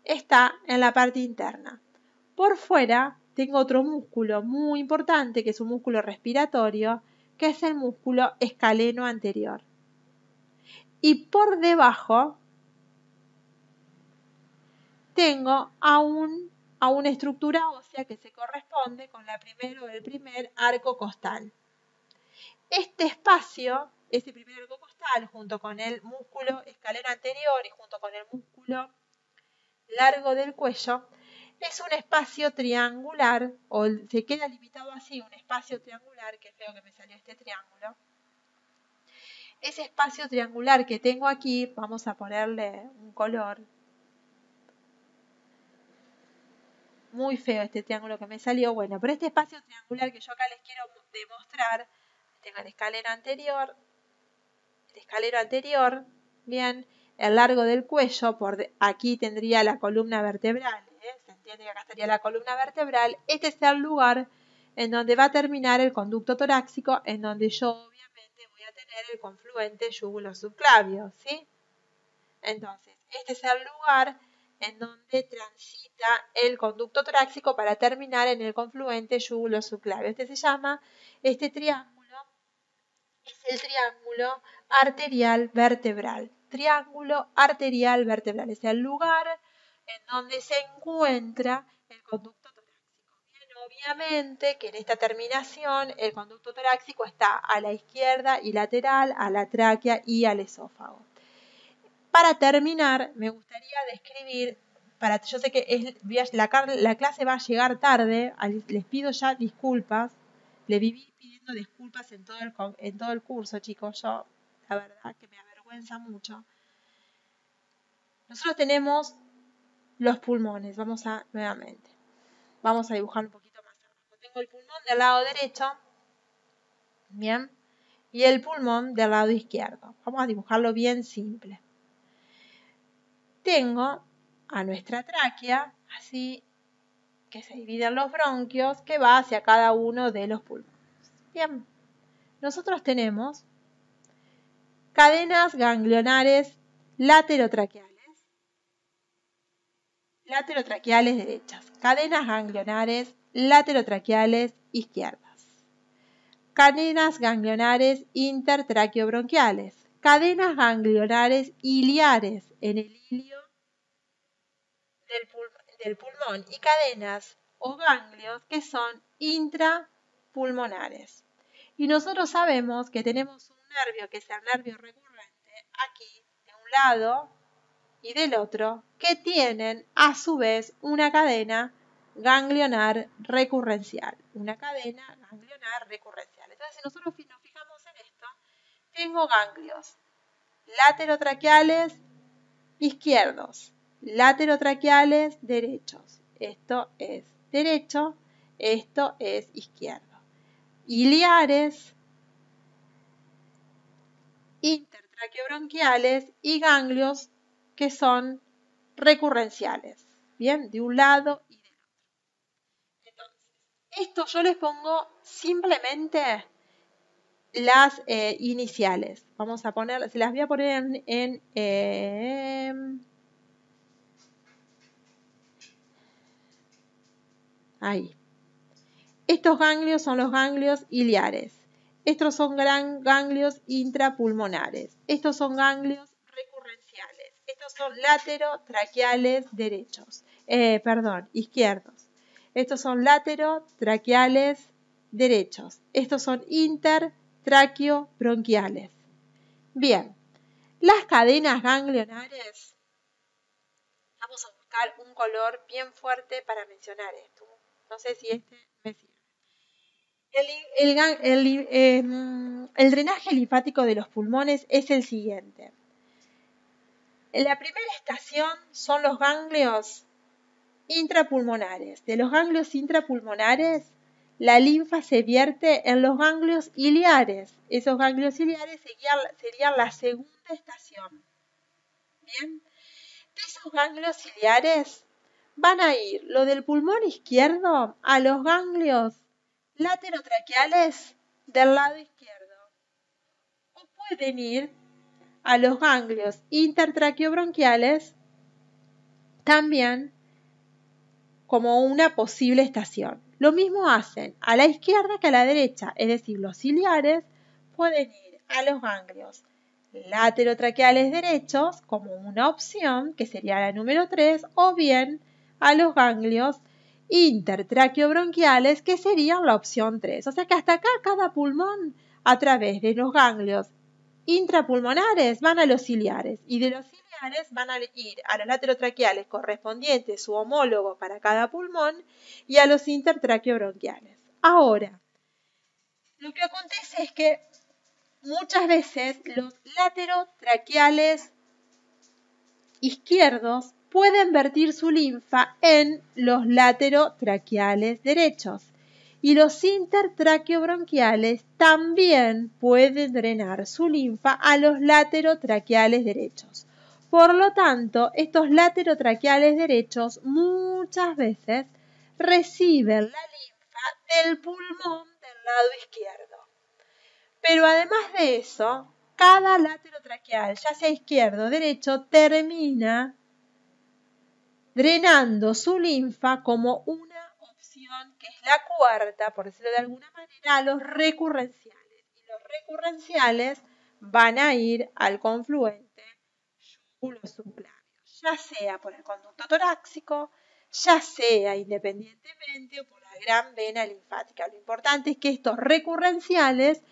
está en la parte interna. Por fuera tengo otro músculo muy importante, que es un músculo respiratorio, que es el músculo escaleno anterior. Y por debajo tengo a una estructura ósea que se corresponde con el primer arco costal. Este espacio, ese primer arco costal, junto con el músculo escaleno anterior y junto con el músculo largo del cuello, es un espacio triangular, o se queda limitado así, un espacio triangular, que feo que me salió este triángulo. Ese espacio triangular que tengo aquí, vamos a ponerle un color. Muy feo este triángulo que me salió. Bueno, pero este espacio triangular que yo acá les quiero demostrar, tengo el escalero anterior, bien, el largo del cuello, aquí tendría la columna vertebral, se entiende que acá estaría la columna vertebral. Este es el lugar en donde va a terminar el conducto torácico, en donde yo obviamente voy a tener el confluente yúgulo-subclavio, ¿sí? Entonces, este es el lugar en donde transita el conducto torácico para terminar en el confluente yúgulo-subclavio. Este triángulo es el triángulo arterial vertebral. Triángulo arterial vertebral es el lugar en donde se encuentra el conducto torácico. Bien, obviamente que en esta terminación el conducto torácico está a la izquierda y lateral, a la tráquea y al esófago. Para terminar, me gustaría describir, yo sé que la clase va a llegar tarde, les pido ya disculpas, le viví pidiendo disculpas en todo el curso, chicos, yo la verdad que me avergüenza mucho. Nosotros tenemos los pulmones, nuevamente, vamos a dibujar un poquito más abajo. Tengo el pulmón del lado derecho, bien, y el pulmón del lado izquierdo. Vamos a dibujarlo bien simple. Tengo a nuestra tráquea, así que se dividen los bronquios, que va hacia cada uno de los pulmones. Bien, nosotros tenemos cadenas ganglionares laterotraqueales derechas, cadenas ganglionares laterotraqueales izquierdas, cadenas ganglionares intertraqueobronquiales, cadenas ganglionares iliares en el ilio del pulmón y cadenas o ganglios que son intrapulmonares. Y nosotros sabemos que tenemos un nervio que es el nervio recurrente aquí de un lado y del otro, que tienen a su vez una cadena ganglionar recurrencial. Entonces, si nosotros nos fijamos en esto, tengo ganglios laterotraqueales izquierdos, laterotraqueales derechos. Esto es derecho, esto es izquierdo. Iliares, intertraqueobronquiales y ganglios que son recurrenciales, bien, de un lado y del otro. Entonces, Esto yo les pongo simplemente las iniciales. Vamos a poner, se las voy a poner ahí. Estos ganglios son los ganglios iliares. Estos son ganglios intrapulmonares. Estos son ganglios recurrenciales. Estos son laterotraqueales izquierdos. Estos son laterotraqueales derechos. Estos son intertraqueobronquiales. Bien, las cadenas ganglionares, vamos a buscar un color bien fuerte para mencionar esto. No sé si este me sirve. El drenaje linfático de los pulmones es el siguiente. La primera estación son los ganglios intrapulmonares. De los ganglios intrapulmonares, la linfa se vierte en los ganglios iliares. Esos ganglios iliares serían la segunda estación. Bien. De esos ganglios iliares van a ir lo del pulmón izquierdo a los ganglios laterotraqueales del lado izquierdo. O pueden ir a los ganglios intertraqueobronquiales también como una posible estación. Lo mismo hacen a la izquierda que a la derecha, es decir, los ciliares pueden ir a los ganglios laterotraqueales derechos como una opción, que sería la número 3, o bien a los ganglios intertraqueobronquiales, que serían la opción 3. O sea que hasta acá cada pulmón, a través de los ganglios intrapulmonares, van a los ciliares, y de los ciliares van a ir a los laterotraqueales correspondientes, su homólogo para cada pulmón, y a los intertraqueobronquiales. Ahora, lo que acontece es que muchas veces los laterotraqueales izquierdos pueden vertir su linfa en los laterotraqueales derechos, y los intertraqueobronquiales también pueden drenar su linfa a los laterotraqueales derechos. Por lo tanto, estos laterotraqueales derechos muchas veces reciben la linfa del pulmón del lado izquierdo. Pero además de eso, cada laterotraqueal, ya sea izquierdo o derecho, termina drenando su linfa como una opción, que es la cuarta, por decirlo de alguna manera, a los recurrenciales. Y los recurrenciales van a ir al confluente yúgulo-subclavio, ya sea por el conducto torácico, ya sea independientemente o por la gran vena linfática. Lo importante es que estos recurrenciales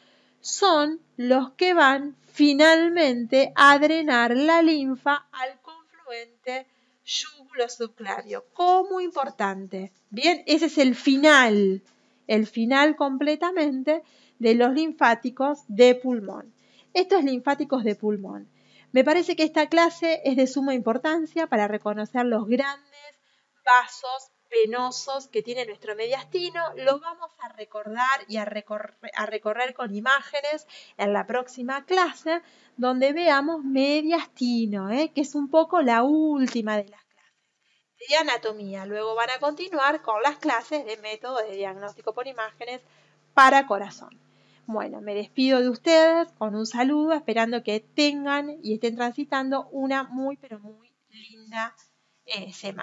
son los que van finalmente a drenar la linfa al confluente yúgulo-subclavio. Como importante. Bien, ese es el final completamente de los linfáticos de pulmón. Estos linfáticos de pulmón. Me parece que esta clase es de suma importancia para reconocer los grandes vasos venosos que tiene nuestro mediastino. Lo vamos a recordar y a recorrer con imágenes en la próxima clase, donde veamos mediastino, que es un poco la última de las clases de anatomía. Luego van a continuar con las clases de método de diagnóstico por imágenes para corazón. Bueno, me despido de ustedes con un saludo, esperando que tengan y estén transitando una muy, pero muy linda semana.